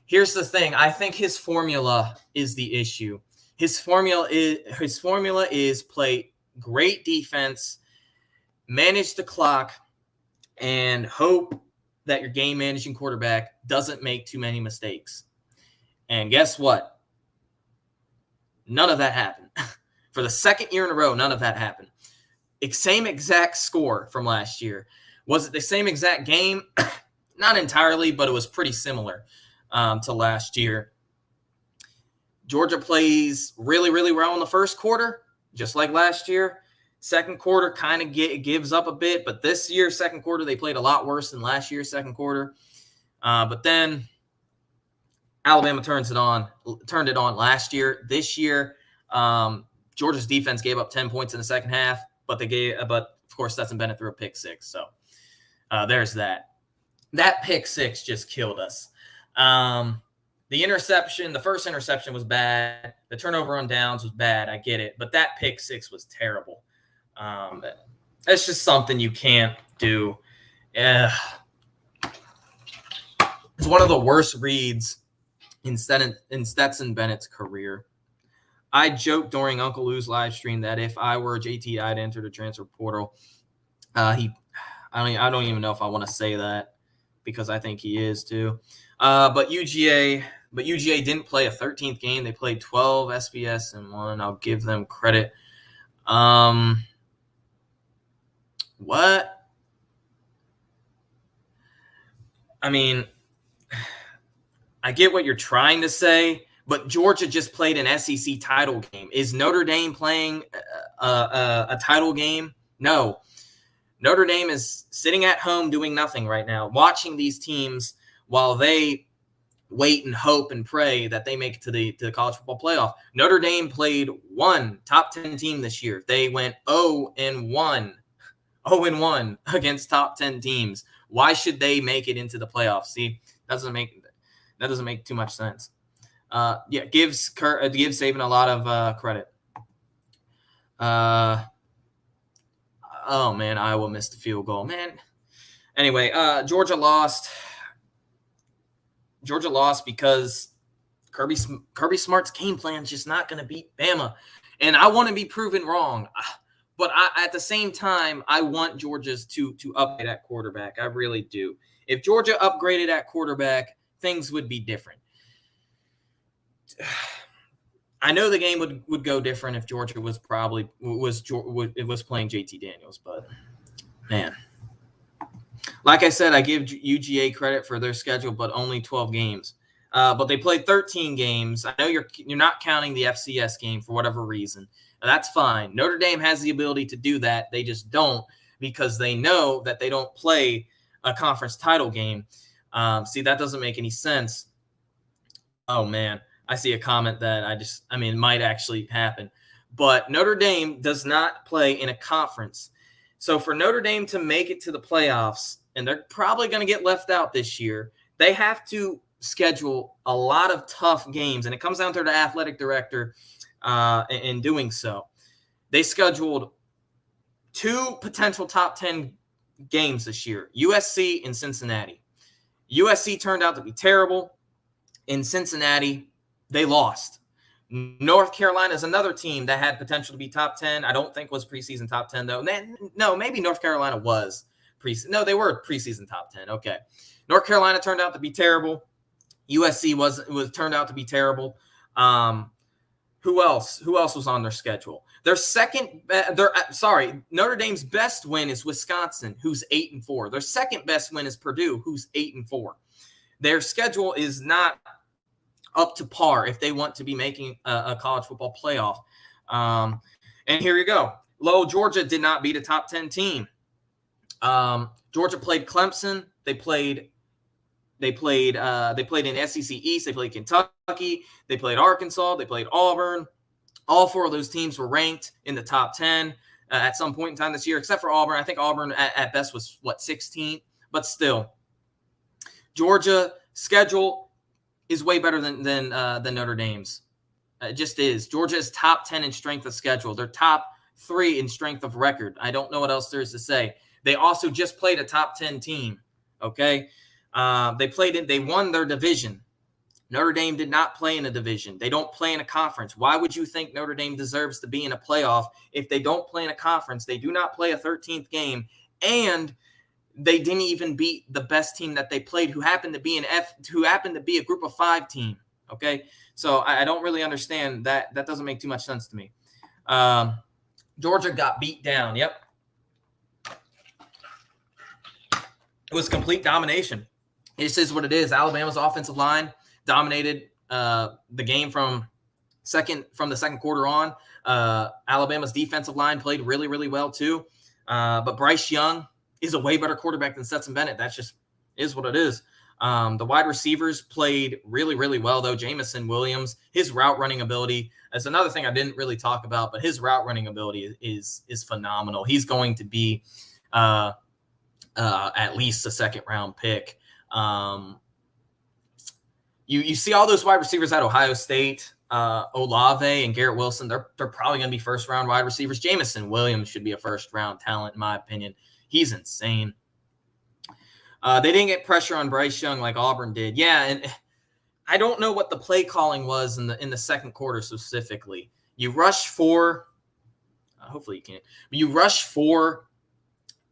Here's the thing. I think his formula is the issue. His formula is play great defense, manage the clock, and hope that your game managing quarterback doesn't make too many mistakes. And guess what? None of that happened. For the second year in a row, none of that happened. Same exact score from last year. Was it the same exact game? Not entirely, but it was pretty similar to last year. Georgia plays really, really well in the first quarter, just like last year. Second quarter kind of gives up a bit, but this year's second quarter, they played a lot worse than last year's second quarter. But then Alabama turned it on last year. This year, Georgia's defense gave up 10 points in the second half, but of course Stetson Bennett threw a pick six. So there's that. That pick six just killed us. The first interception was bad. The turnover on downs was bad. I get it. But that pick six was terrible. That's just something you can't do. It's one of the worst reads in Stetson Bennett's career. I joked during Uncle Lou's live stream that if I were JT, I'd enter the transfer portal. I don't even know if I want to say that because I think he is too. But UGA didn't play a 13th game. They played 12 SBS and 1. I'll give them credit. What? I mean, I get what you're trying to say, but Georgia just played an SEC title game. Is Notre Dame playing a title game? No. Notre Dame is sitting at home doing nothing right now, watching these teams while they wait and hope and pray that they make it to the college football playoff. Notre Dame played one top 10 team this year. They went 0-1 against top 10 teams. Why should they make it into the playoffs? See, that doesn't make too much sense. Gives Saban a lot of credit. Oh man, Iowa missed the field goal, man. Anyway, Georgia lost. Georgia lost because Kirby Smart's game plan is just not going to beat Bama. And I want to be proven wrong. But at the same time, I want Georgia's to upgrade at quarterback. I really do. If Georgia upgraded at quarterback, things would be different. I know the game would go different if Georgia was playing JT Daniels, but man. Like I said, I give UGA credit for their schedule, but only 12 games. But they played 13 games. I know you're not counting the FCS game for whatever reason. Now, that's fine. Notre Dame has the ability to do that. They just don't because they know that they don't play a conference title game. See, that doesn't make any sense. Oh, man. I see a comment that it might actually happen. But Notre Dame does not play in a conference. So for Notre Dame to make it to the playoffs, and they're probably going to get left out this year, they have to schedule a lot of tough games. And it comes down to the athletic director in doing so. They scheduled 2 potential top 10 games this year, USC and Cincinnati. USC turned out to be terrible. In Cincinnati, they lost. North Carolina is another team that had potential to be top 10. I don't think was preseason top 10, though. No, maybe North Carolina was preseason. No, they were preseason top 10. Okay. North Carolina turned out to be terrible. USC was turned out to be terrible. Who else? Who else was on their schedule? Notre Dame's best win is Wisconsin, who's 8-4. Their second best win is Purdue, who's 8-4. Their schedule is not up to par if they want to be making a college football playoff. And here you go. Georgia did not beat a top 10 team. Georgia played Clemson. They played in SEC East. They played Kentucky. They played Arkansas. They played Auburn. All 4 of those teams were ranked in the top 10 at some point in time this year, except for Auburn. I think Auburn at best was 16th, but still, Georgia schedule is way better than Notre Dame's. It just is. Georgia is top 10 in strength of schedule. They're top 3 in strength of record. I don't know what else there is to say. They also just played a top 10 team. Okay. They won their division. Notre Dame did not play in a division. They don't play in a conference. Why would you think Notre Dame deserves to be in a playoff if they don't play in a conference? They do not play a 13th game, and they didn't even beat the best team that they played, who happened to be a group of 5 team. Okay, so I don't really understand that. That doesn't make too much sense to me. Georgia got beat down. Yep, it was complete domination. This is what it is. Alabama's offensive line dominated the game from the second quarter on. Alabama's defensive line played really, really well too. But Bryce Young is a way better quarterback than Stetson Bennett. That's just is what it is. The wide receivers played really, really well, though. Jamison Williams, his route running ability is another thing I didn't really talk about, but his route running ability is phenomenal. He's going to be at least a second-round pick. You see all those wide receivers at Ohio State, Olave and Garrett Wilson. They're probably going to be first-round wide receivers. Jamison Williams should be a first-round talent, in my opinion. He's insane. They didn't get pressure on Bryce Young like Auburn did. Yeah, and I don't know what the play calling was in the second quarter specifically. You rush 4. Hopefully you can't. But you rush 4,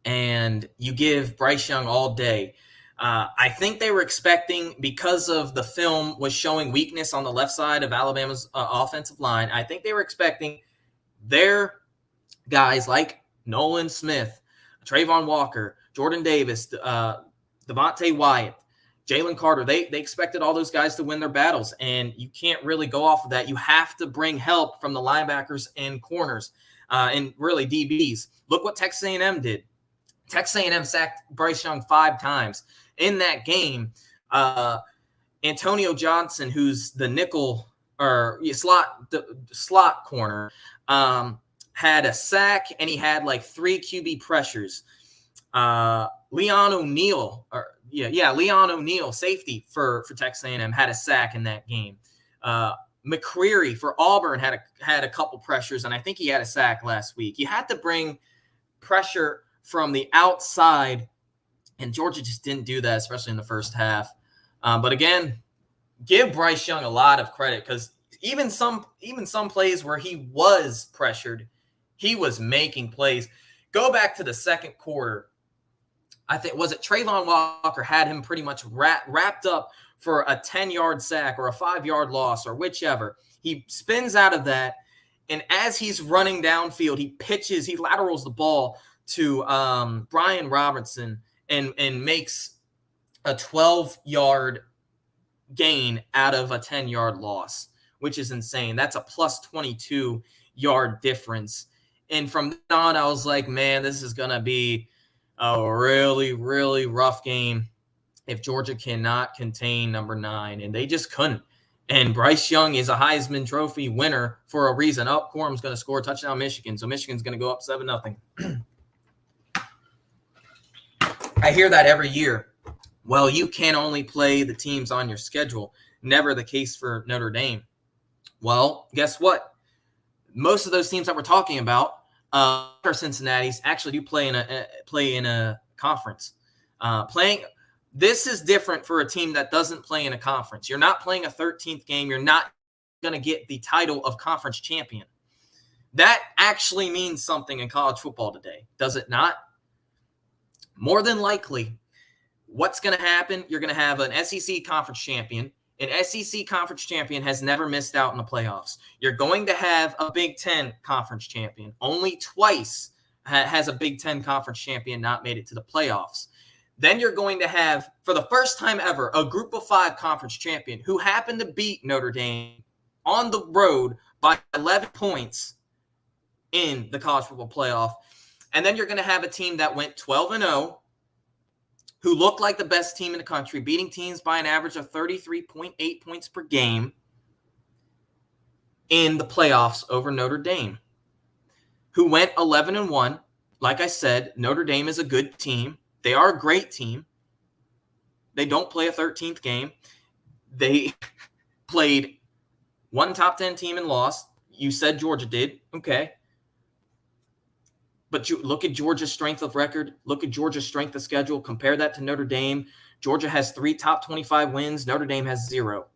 and you give Bryce Young all day. I think they were expecting, because of the film was showing weakness on the left side of Alabama's offensive line, I think they were expecting their guys like Nolan Smith, Trayvon Walker, Jordan Davis, Devontae Wyatt, Jalen Carter. They expected all those guys to win their battles, and you can't really go off of that. You have to bring help from the linebackers and corners and really DBs. Look what Texas A&M did. Texas A&M sacked Bryce Young 5 times. In that game, Antonio Johnson, who's the nickel or slot corner, had a sack, and he had like 3 QB pressures. Leon O'Neal, safety for Texas A&M, had a sack in that game. McCreary for Auburn had a couple pressures, and I think he had a sack last week. You had to bring pressure from the outside, and Georgia just didn't do that, especially in the first half. But again, give Bryce Young a lot of credit, because even some plays where he was pressured, he was making plays. Go back to the second quarter. I think, was it Trayvon Walker had him pretty much wrapped up for a 10-yard sack or a 5-yard loss or whichever. He spins out of that, and as he's running downfield, he laterals the ball to Brian Robertson and makes a 12-yard gain out of a 10-yard loss, which is insane. That's a plus 22-yard difference. And from then on, I was like, man, this is going to be a really, really rough game if Georgia cannot contain number 9. And they just couldn't. And Bryce Young is a Heisman Trophy winner for a reason. Quorum's going to score a touchdown Michigan. So Michigan's going to go up 7-0. I hear that every year. Well, you can only play the teams on your schedule. Never the case for Notre Dame. Well, guess what? Most of those teams that we're talking about, for Cincinnati's, actually do play in a conference. This is different for a team that doesn't play in a conference. You're not playing a 13th game. You're not going to get the title of conference champion. That actually means something in college football today, does it not? More than likely, what's going to happen? You're going to have an SEC conference champion. An SEC conference champion has never missed out in the playoffs. You're going to have a Big Ten conference champion. Only twice has a Big Ten conference champion not made it to the playoffs. Then you're going to have, for the first time ever, a group of 5 conference champion who happened to beat Notre Dame on the road by 11 points in the college football playoff. And then you're going to have a team that went 12-0, who looked like the best team in the country, beating teams by an average of 33.8 points per game in the playoffs over Notre Dame, who went 11-1. Like I said, Notre Dame is a good team. They are a great team. They don't play a 13th game. They played one top 10 team and lost. You said Georgia did. Okay. But you look at Georgia's strength of record. Look at Georgia's strength of schedule. Compare that to Notre Dame. Georgia has 3 top 25 wins. Notre Dame has 0.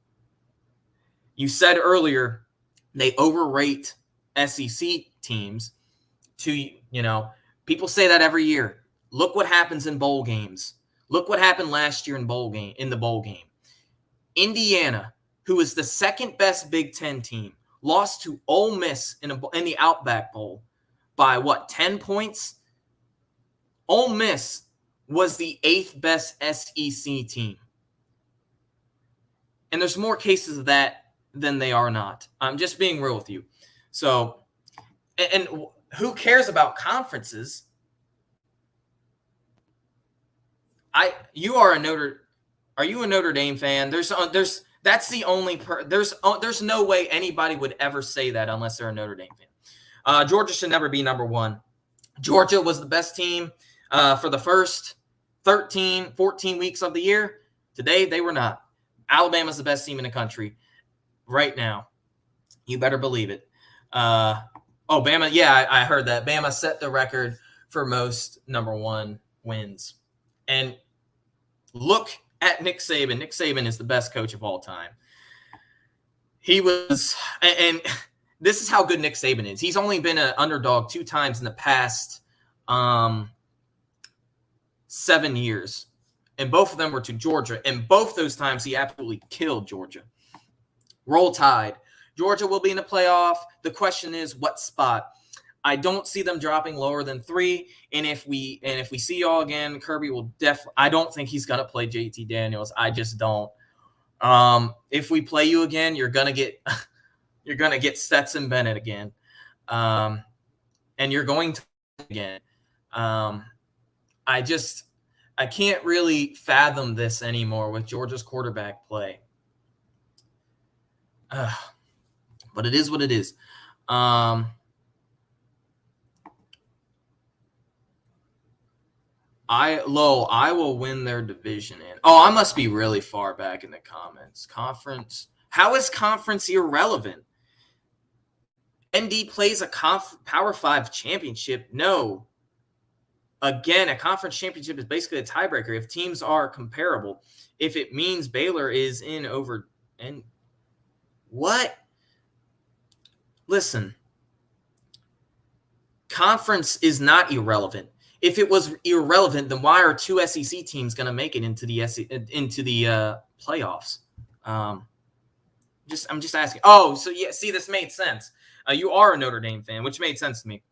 You said earlier they overrate SEC teams to, people say that every year. Look what happens in bowl games. Look what happened last year in the bowl game. Indiana, who is the second best Big Ten team, lost to Ole Miss in the Outback Bowl by 10 points? Ole Miss was the 8th best SEC team. And there's more cases of that than they are not. I'm just being real with you. So, and who cares about conferences? Are you a Notre Dame fan? That's the only there's no way anybody would ever say that unless they're a Notre Dame fan. Georgia should never be number one. Georgia was the best team for the first 13, 14 weeks of the year. Today, they were not. Alabama's the best team in the country right now. You better believe it. Bama, yeah, I heard that. Bama set the record for most number one wins. And look at Nick Saban. Nick Saban is the best coach of all time. He was, and this is how good Nick Saban is. He's only been an underdog 2 times in the past 7 years. And both of them were to Georgia. And both those times he absolutely killed Georgia. Roll Tide. Georgia will be in the playoff. The question is, what spot? I don't see them dropping lower than 3. And if we see y'all again, Kirby will definitely. I don't think he's gonna play JT Daniels. I just don't. If we play you again, you're gonna get Stetson Bennett again, and you're going to again. I can't really fathom this anymore with Georgia's quarterback play. But it is what it is. I will win their division in. I must be really far back in the comments. Conference. How is conference irrelevant? ND plays a Power 5 championship. No. Again, a conference championship is basically a tiebreaker if teams are comparable. If it means Baylor is in over and what? Listen, conference is not irrelevant. If it was irrelevant, then why are 2 SEC teams going to make it into the playoffs? I'm just asking. So yeah, see, this made sense. You are a Notre Dame fan, which made sense to me.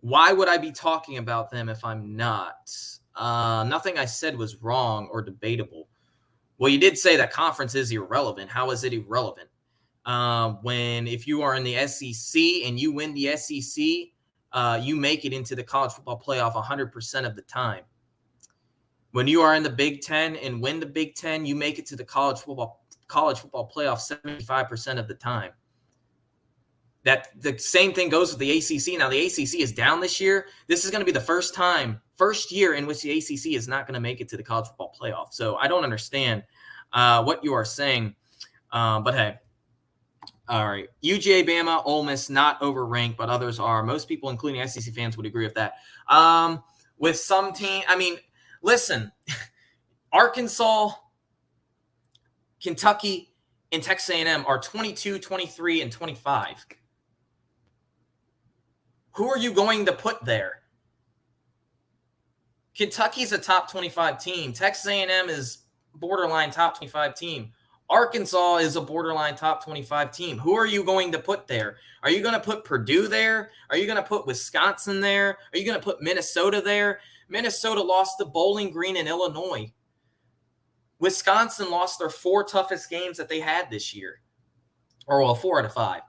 Why would I be talking about them if I'm not? Nothing I said was wrong or debatable. Well, you did say that conference is irrelevant. How is it irrelevant? If you are in the SEC and you win the SEC, you make it into the college football playoff 100% of the time. When you are in the Big Ten and win the Big Ten, you make it to the college football playoff 75% of the time. That the same thing goes with the ACC. Now, the ACC is down this year. This is going to be the first year in which the ACC is not going to make it to the college football playoff. So I don't understand what you are saying. But hey, all right. UGA, Bama, Ole Miss, not overranked, but others are. Most people, including SEC fans, would agree with that. With some team, listen, Arkansas, Kentucky, and Texas A&M are 22, 23, and 25. Who are you going to put there? Kentucky's a top 25 team. Texas A&M is borderline top 25 team. Arkansas is a borderline top 25 team. Who are you going to put there? Are you going to put Purdue there? Are you going to put Wisconsin there? Are you going to put Minnesota there? Minnesota lost to Bowling Green in Illinois. Wisconsin lost their 4 toughest games that they had this year. 4 out of 5.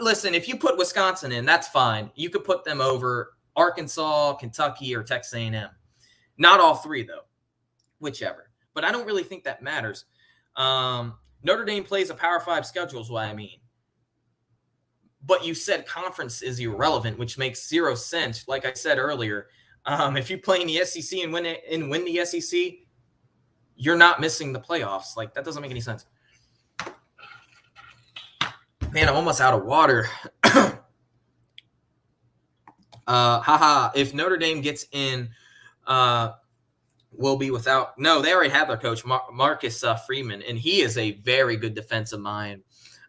Listen, if you put Wisconsin in, that's fine. You could put them over Arkansas, Kentucky, or Texas A&M. Not all 3, though. Whichever. But I don't really think that matters. Notre Dame plays a Power 5 schedule is what I mean. But you said conference is irrelevant, which makes 0 sense. Like I said earlier, if you play in the SEC and win the SEC, you're not missing the playoffs. Like, that doesn't make any sense. Man, I'm almost out of water. If Notre Dame gets in, will be without. No, they already have their coach, Marcus Freeman, and he is a very good defensive mind.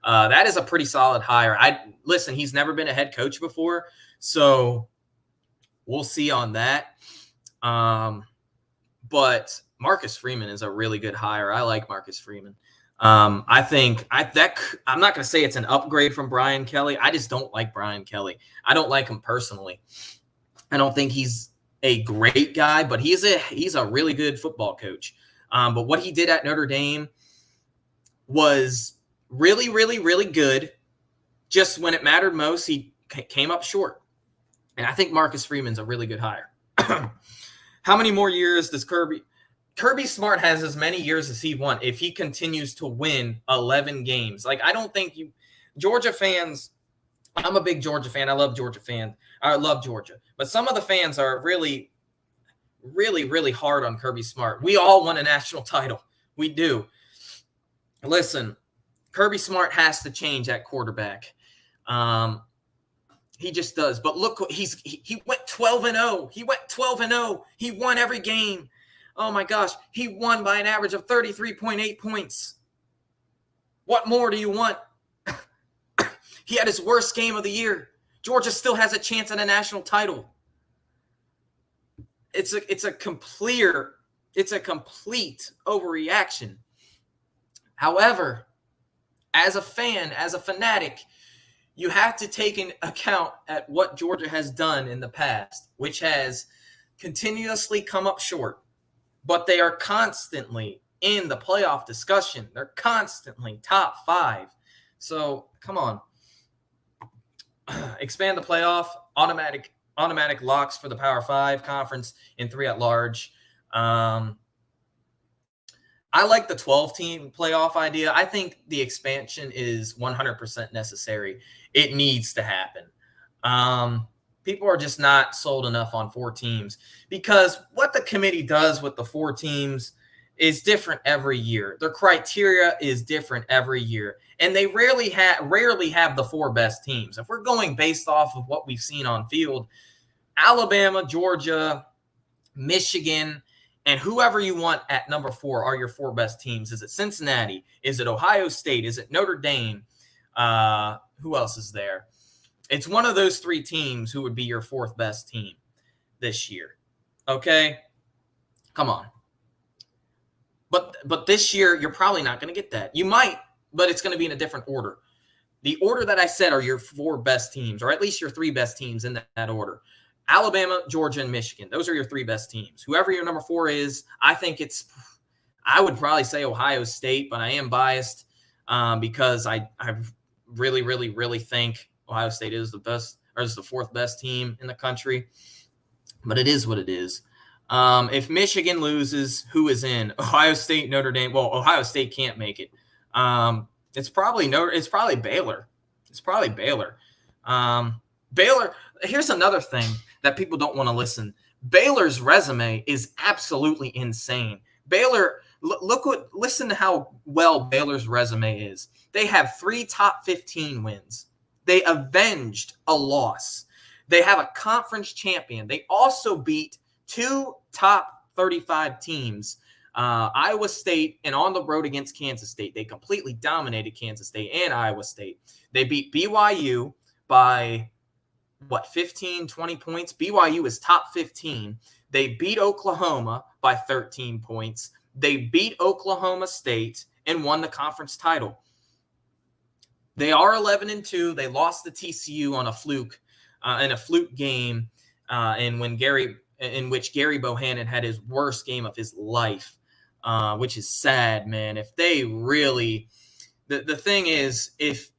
That is a pretty solid hire. Listen, he's never been a head coach before, so we'll see on that. But Marcus Freeman is a really good hire. I like Marcus Freeman. I think I'm not going to say it's an upgrade from Brian Kelly. I just don't like Brian Kelly. I don't like him personally. I don't think he's a great guy, but he's a really good football coach. But what he did at Notre Dame was really, really, really good. Just when it mattered most, he came up short. And I think Marcus Freeman's a really good hire. How many more years does Kirby Smart has as many years as he won if he continues to win 11 games? Like, I don't think Georgia fans, I'm a big Georgia fan. I love Georgia fans. I love Georgia. But some of the fans are really, really, really hard on Kirby Smart. We all won a national title. We do. Listen, Kirby Smart has to change at quarterback. He just does. But look, he went 12-0. He went 12-0. He won every game. Oh my gosh, he won by an average of 33.8 points. What more do you want? He had his worst game of the year. Georgia still has a chance at a national title. It's a complete overreaction. However, as a fan, as a fanatic, you have to take into account at what Georgia has done in the past, which has continuously come up short. But they are constantly in the playoff discussion. They're constantly top 5. So, come on. Expand the playoff, automatic locks for the Power 5 conference in 3 at large. I like the 12-team playoff idea. I think the expansion is 100% necessary. It needs to happen. People are just not sold enough on 4 teams because what the committee does with the 4 teams is different every year. Their criteria is different every year, and they rarely have the 4 best teams. If we're going based off of what we've seen on field, Alabama, Georgia, Michigan, and whoever you want at number 4 are your 4 best teams. Is it Cincinnati? Is it Ohio State? Is it Notre Dame? Who else is there? It's one of those 3 teams who would be your 4th best team this year. Okay? Come on. But this year, you're probably not going to get that. You might, but it's going to be in a different order. The order that I said are your 4 best teams, or at least your 3 best teams in that order. Alabama, Georgia, and Michigan. Those are your 3 best teams. Whoever your number 4 is, I would probably say Ohio State, but I am biased because I really, really, really think Ohio State is the best, or is the 4th best team in the country. But it is what it is. If Michigan loses, who is in? Ohio State, Notre Dame. Well, Ohio State can't make it. It's probably Baylor. It's probably Baylor. Baylor. Here's another thing that people don't want to listen. Baylor's resume is absolutely insane. Baylor, listen to how well Baylor's resume is. They have 3 top 15 wins. They avenged a loss. They have a conference champion. They also beat 2 top 35 teams, Iowa State, and on the road against Kansas State. They completely dominated Kansas State and Iowa State. They beat BYU by, 15, 20 points? BYU is top 15. They beat Oklahoma by 13 points. They beat Oklahoma State and won the conference title. They are 11-2. They lost to TCU on a fluke, in a fluke game, in which Gary Bohannon had his worst game of his life, which is sad, man. If they really, the thing is, if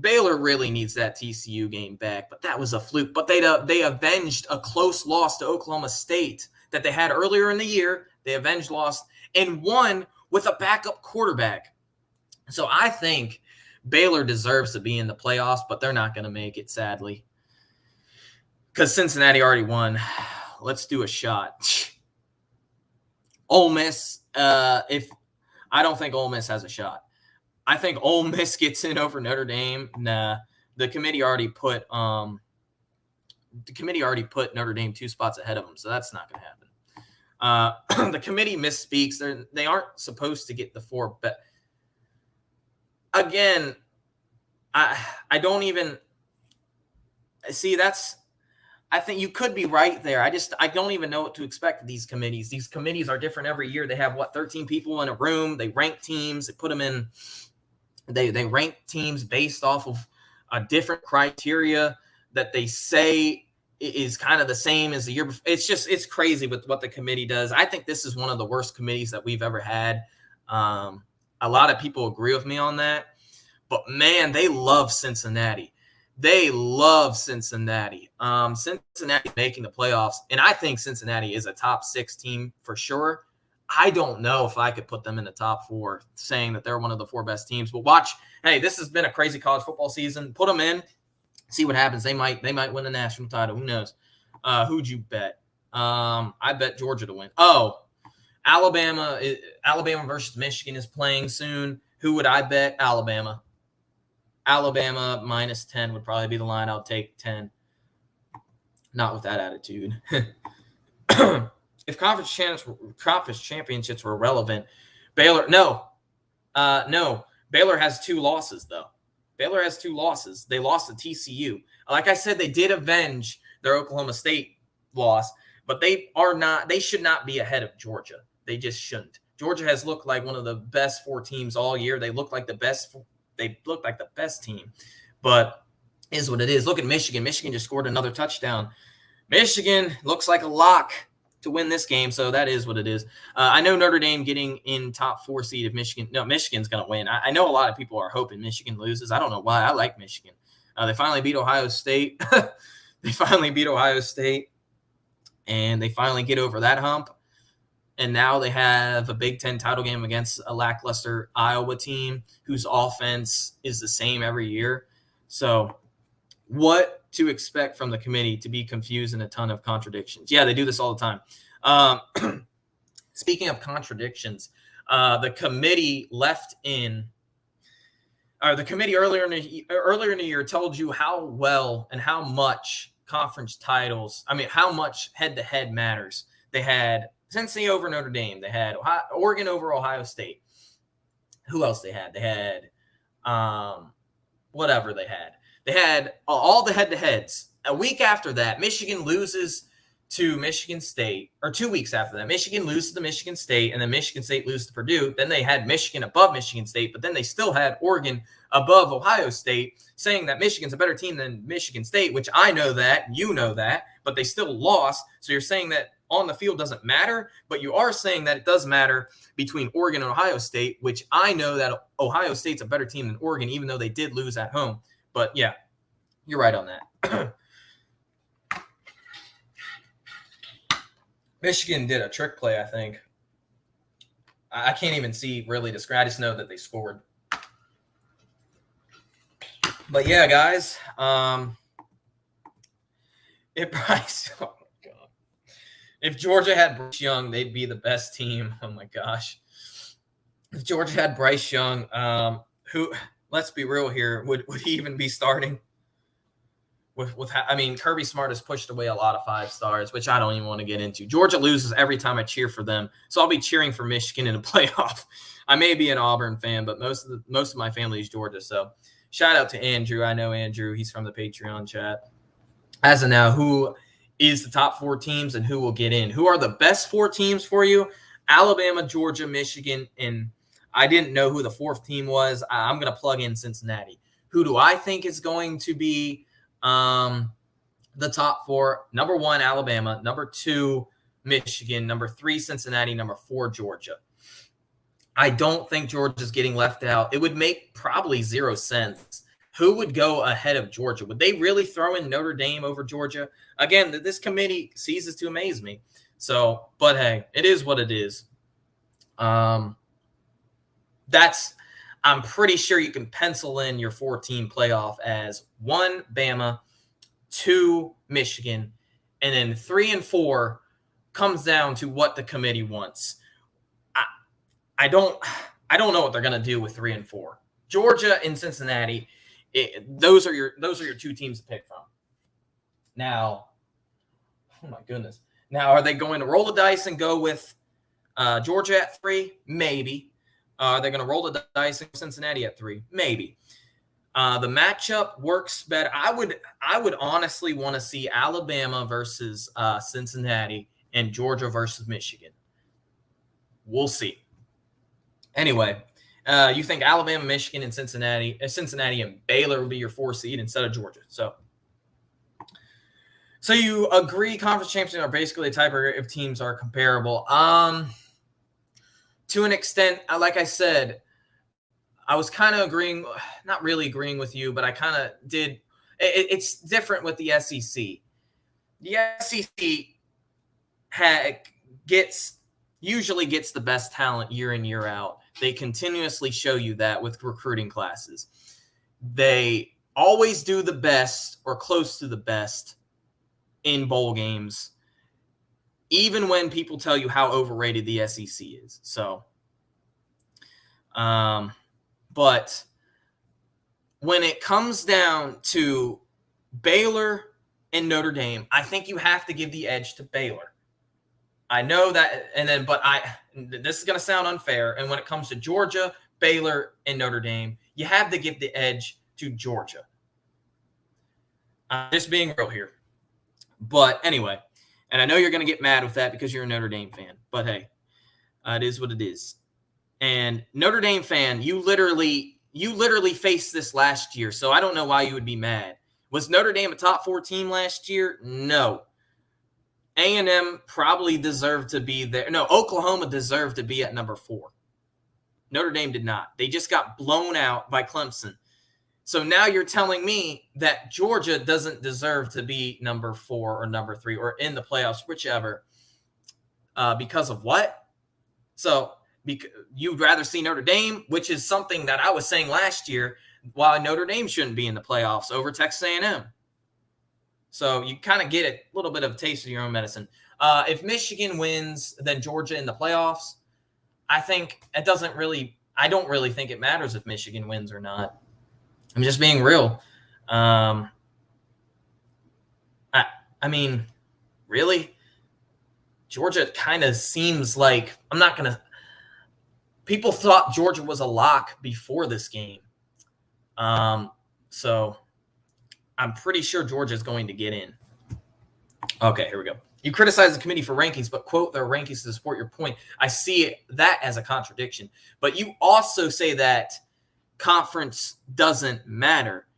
Baylor really needs that TCU game back, but that was a fluke. But they avenged a close loss to Oklahoma State that they had earlier in the year. They avenged loss and won with a backup quarterback. So I think Baylor deserves to be in the playoffs, but they're not going to make it, sadly, because Cincinnati already won. Let's do a shot. Ole Miss, I don't think Ole Miss has a shot. I think Ole Miss gets in over Notre Dame. Nah, the committee already put Notre Dame 2 spots ahead of them, so that's not going to happen. The committee misspeaks. They aren't supposed to get the 4 bet. Again, I don't even see I think you could be right there. I don't even know what to expect of these committees. These committees are different every year. They have 13 people in a room. They rank teams. They put them in. They rank teams based off of a different criteria that they say is kind of the same as the year before. It's crazy with what the committee does. I think this is one of the worst committees that we've ever had. A lot of people agree with me on that, but man, they love Cincinnati. They love Cincinnati. Cincinnati making the playoffs, and I think Cincinnati is a top 6 team for sure. I don't know if I could put them in the top 4, saying that they're one of the 4 best teams. But watch, hey, this has been a crazy college football season. Put them in, see what happens. They might win the national title. Who knows? Who'd you bet? I bet Georgia to win. Oh, Alabama versus Michigan is playing soon. Who would I bet? Alabama. Alabama minus 10 would probably be the line. I'll take 10. Not with that attitude. If conference championships were relevant, Baylor Baylor has 2 losses though. Baylor has 2 losses. They lost to TCU. Like I said, they did avenge their Oklahoma State loss, but they should not be ahead of Georgia. They just shouldn't. Georgia has looked like one of the best 4 teams all year. They look like the best team, but is what it is. Look at Michigan. Michigan just scored another touchdown. Michigan looks like a lock to win this game, so that is what it is. I know Notre Dame getting in top 4 seed if Michigan's going to win. I know a lot of people are hoping Michigan loses. I don't know why. I like Michigan. They finally beat Ohio State. And they finally get over that hump. And now they have a Big Ten title game against a lackluster Iowa team whose offense is the same every year. So what to expect from the committee? To be confused and a ton of contradictions. Yeah, they do this all the time. Speaking of contradictions, the committee earlier in the year told you how well and how much conference titles, how much head-to-head matters. They had Cincy over Notre Dame. They had Oregon over Ohio State. Who else they had? They had whatever they had. They had all the head-to-heads. A week after that, Michigan loses to Michigan State, or 2 weeks after that, Michigan loses to Michigan State, and then Michigan State loses to Purdue. Then they had Michigan above Michigan State, but then they still had Oregon above Ohio State, saying that Michigan's a better team than Michigan State, which I know that, you know that, but they still lost. So you're saying that on the field doesn't matter, but you are saying that it does matter between Oregon and Ohio State, which I know that Ohio State's a better team than Oregon, even though they did lose at home. But yeah, you're right on that. Michigan did a trick play, I think. I can't even see really the score. I just know that they scored. But yeah, guys, if Georgia had Bryce Young, they'd be the best team. Oh my gosh. If Georgia had Bryce Young, let's be real here, would he even be starting? Kirby Smart has pushed away a lot of 5 stars, which I don't even want to get into. Georgia loses every time I cheer for them, so I'll be cheering for Michigan in a playoff. I may be an Auburn fan, but most of my family is Georgia. So shout out to Andrew. I know Andrew. He's from the Patreon chat. As of now, who is the top 4 teams and who will get in? Who are the best 4 teams for you? Alabama, Georgia, Michigan, and I didn't know who the 4th team was. I'm going to plug in Cincinnati. Who do I think is going to be the top 4? Number 1, Alabama. Number 2, Michigan. Number 3, Cincinnati. Number 4, Georgia. I don't think Georgia's getting left out. It would make probably 0 sense. Who would go ahead of Georgia? Would they really throw in Notre Dame over Georgia? Again, this committee ceases to amaze me. So, but hey, it is what it is. I'm pretty sure you can pencil in your 4-team playoff as 1, Bama, 2, Michigan, and then 3 and 4 comes down to what the committee wants. I don't know what they're going to do with 3 and 4. Georgia and Cincinnati, those are your 2 teams to pick from. Now, oh my goodness. Now, are they going to roll the dice and go with Georgia at 3? Maybe. They're going to roll the dice and Cincinnati at 3? Maybe. The matchup works better. I would honestly want to see Alabama versus Cincinnati and Georgia versus Michigan. We'll see. Anyway, you think Alabama, Michigan, and Cincinnati and Baylor will be your 4 seed instead of Georgia. So you agree conference champions are basically a tiebreaker if teams are comparable. To an extent, like I said, I was kind of agreeing, not really agreeing with you, but I kind of did. It's different with the SEC. The SEC usually gets the best talent year in, year out. They continuously show you that with recruiting classes. They always do the best or close to the best in bowl games, even when people tell you how overrated the SEC is. So, but when it comes down to Baylor and Notre Dame, I think you have to give the edge to Baylor. I know that, this is going to sound unfair. And when it comes to Georgia, Baylor, and Notre Dame, you have to give the edge to Georgia. I'm just being real here. But anyway, and I know you're going to get mad with that because you're a Notre Dame fan. But hey, it is what it is. And Notre Dame fan, you literally faced this last year, so I don't know why you would be mad. Was Notre Dame a top 4 team last year? No. A&M probably deserved to be there. No, Oklahoma deserved to be at number 4. Notre Dame did not. They just got blown out by Clemson. So now you're telling me that Georgia doesn't deserve to be number 4 or number 3 or in the playoffs, whichever, because of what? So you'd rather see Notre Dame, which is something that I was saying last year, why Notre Dame shouldn't be in the playoffs over Texas A&M. So you kind of get a little bit of a taste of your own medicine. If Michigan wins, then Georgia in the playoffs, I don't really think it matters if Michigan wins or not. I'm just being real. I mean, really? Georgia kind of seems like people thought Georgia was a lock before this game. So I'm pretty sure Georgia is going to get in. Okay, here we go. You criticize the committee for rankings, but quote their rankings to support your point. I see that as a contradiction. But you also say that conference doesn't matter.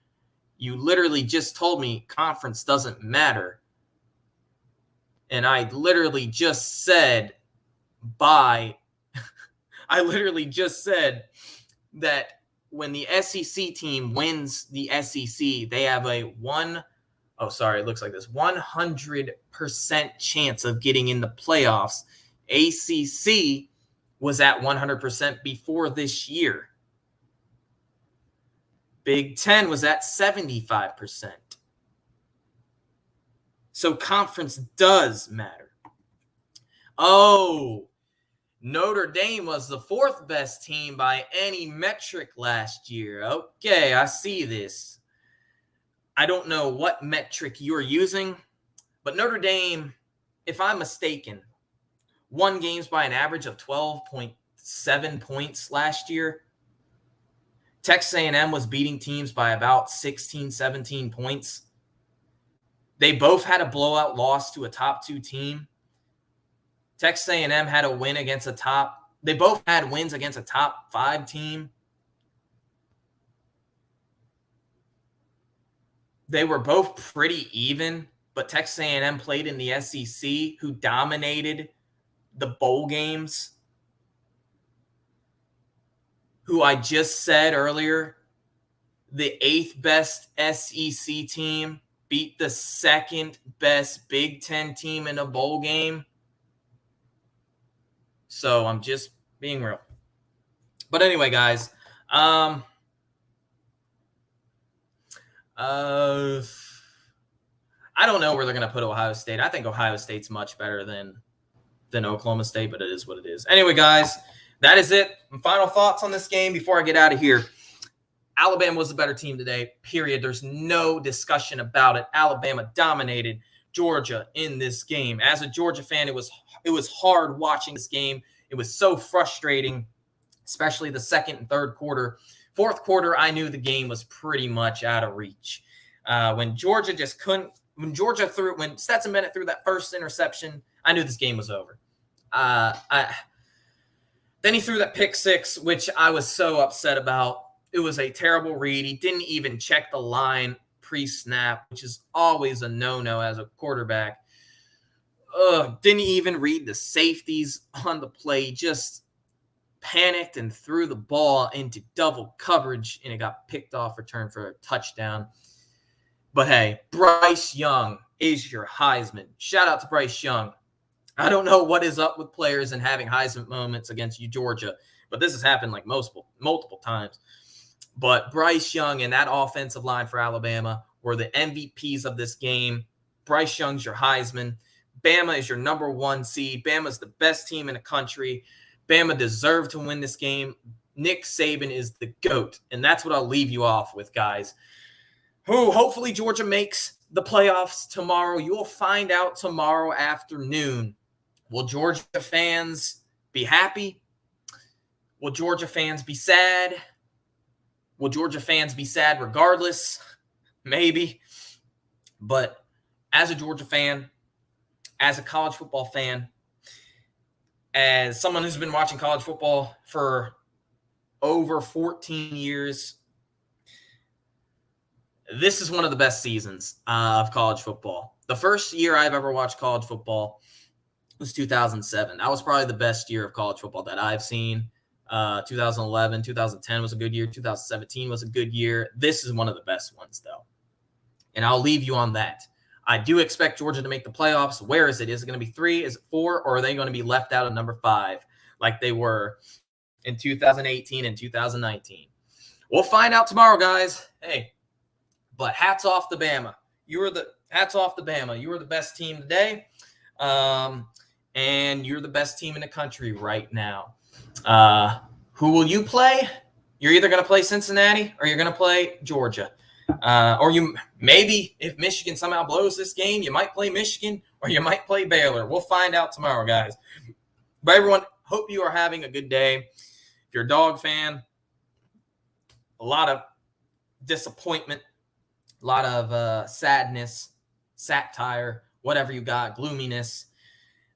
You literally just told me conference doesn't matter. And I literally just said that when the SEC team wins the SEC, they have a 100% chance of getting in the playoffs. ACC was at 100% before this year. Big Ten was at 75%. So conference does matter. Oh, Notre Dame was the 4th best team by any metric last year. Okay, I see this. I don't know what metric you're using, but Notre Dame, if I'm mistaken, won games by an average of 12.7 points last year. Texas A&M was beating teams by about 16, 17 points. They both had a blowout loss to a top 2 team. Texas A&M had a win against they both had wins against a top 5 team. They were both pretty even, but Texas A&M played in the SEC, who dominated the bowl games, who I just said earlier, the 8th best SEC team beat the 2nd best Big Ten team in a bowl game. So I'm just being real. But anyway, guys, I don't know where they're going to put Ohio State. I think Ohio State's much better than Oklahoma State, but it is what it is. Anyway, guys, that is it. Final thoughts on this game before I get out of here. Alabama was the better team today, period. There's no discussion about it. Alabama dominated Georgia in this game. As a Georgia fan, it was hard watching this game. It was so frustrating, especially the second and third quarter. Fourth quarter, I knew the game was pretty much out of reach. When Georgia just couldn't, when Stetson Bennett threw that first interception, I knew this game was over. Then he threw that pick six, which I was so upset about. It was a terrible read. He didn't even check the line pre-snap, which is always a no-no as a quarterback. Didn't even read the safeties on the play. Just panicked and threw the ball into double coverage, and it got picked off, returned for a touchdown. But hey, Bryce Young is your Heisman. Shout out to Bryce Young. I don't know what is up with players and having Heisman moments against Georgia, but this has happened like multiple times. But Bryce Young and that offensive line for Alabama were the MVPs of this game. Bryce Young's your Heisman. Bama is your number 1 seed. Bama's the best team in the country. Bama deserved to win this game. Nick Saban is the GOAT, and that's what I'll leave you off with, guys. Hopefully Georgia makes the playoffs tomorrow. You will find out tomorrow afternoon. Will Georgia fans be happy? Will Georgia fans be sad? Will Georgia fans be sad regardless? Maybe. But as a Georgia fan, as a college football fan, as someone who's been watching college football for over 14 years, this is one of the best seasons of college football. The first year I've ever watched college football was 2007. That was probably the best year of college football that I've seen. 2011, 2010 was a good year. 2017 was a good year. This is one of the best ones, though. And I'll leave you on that. I do expect Georgia to make the playoffs. Where is it? Is it going to be 3? Is it 4? Or are they going to be left out of number 5 like they were in 2018 and 2019? We'll find out tomorrow, guys. Hey, but hats off to Bama. Hats off to Bama. You were the best team today. And you're the best team in the country right now. Who will you play? You're either going to play Cincinnati or you're going to play Georgia. Or you maybe if Michigan somehow blows this game, you might play Michigan or you might play Baylor. We'll find out tomorrow, guys. But everyone, hope you are having a good day. If you're a dog fan, a lot of disappointment, a lot of sadness, satire, whatever you got, gloominess.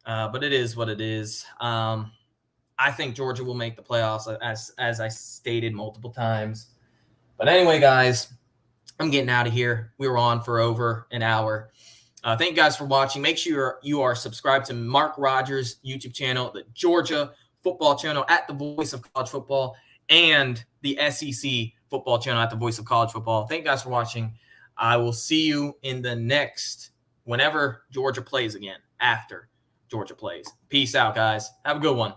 But it is what it is. I think Georgia will make the playoffs, as I stated multiple times. But anyway, guys, I'm getting out of here. We were on for over an hour. Thank you guys for watching. Make sure you are subscribed to Mark Rogers' YouTube channel, the Georgia football channel at the Voice of College Football, and the SEC football channel at the Voice of College Football. Thank you guys for watching. I will see you in the next, whenever Georgia plays again, after Georgia plays. Peace out, guys. Have a good one. Go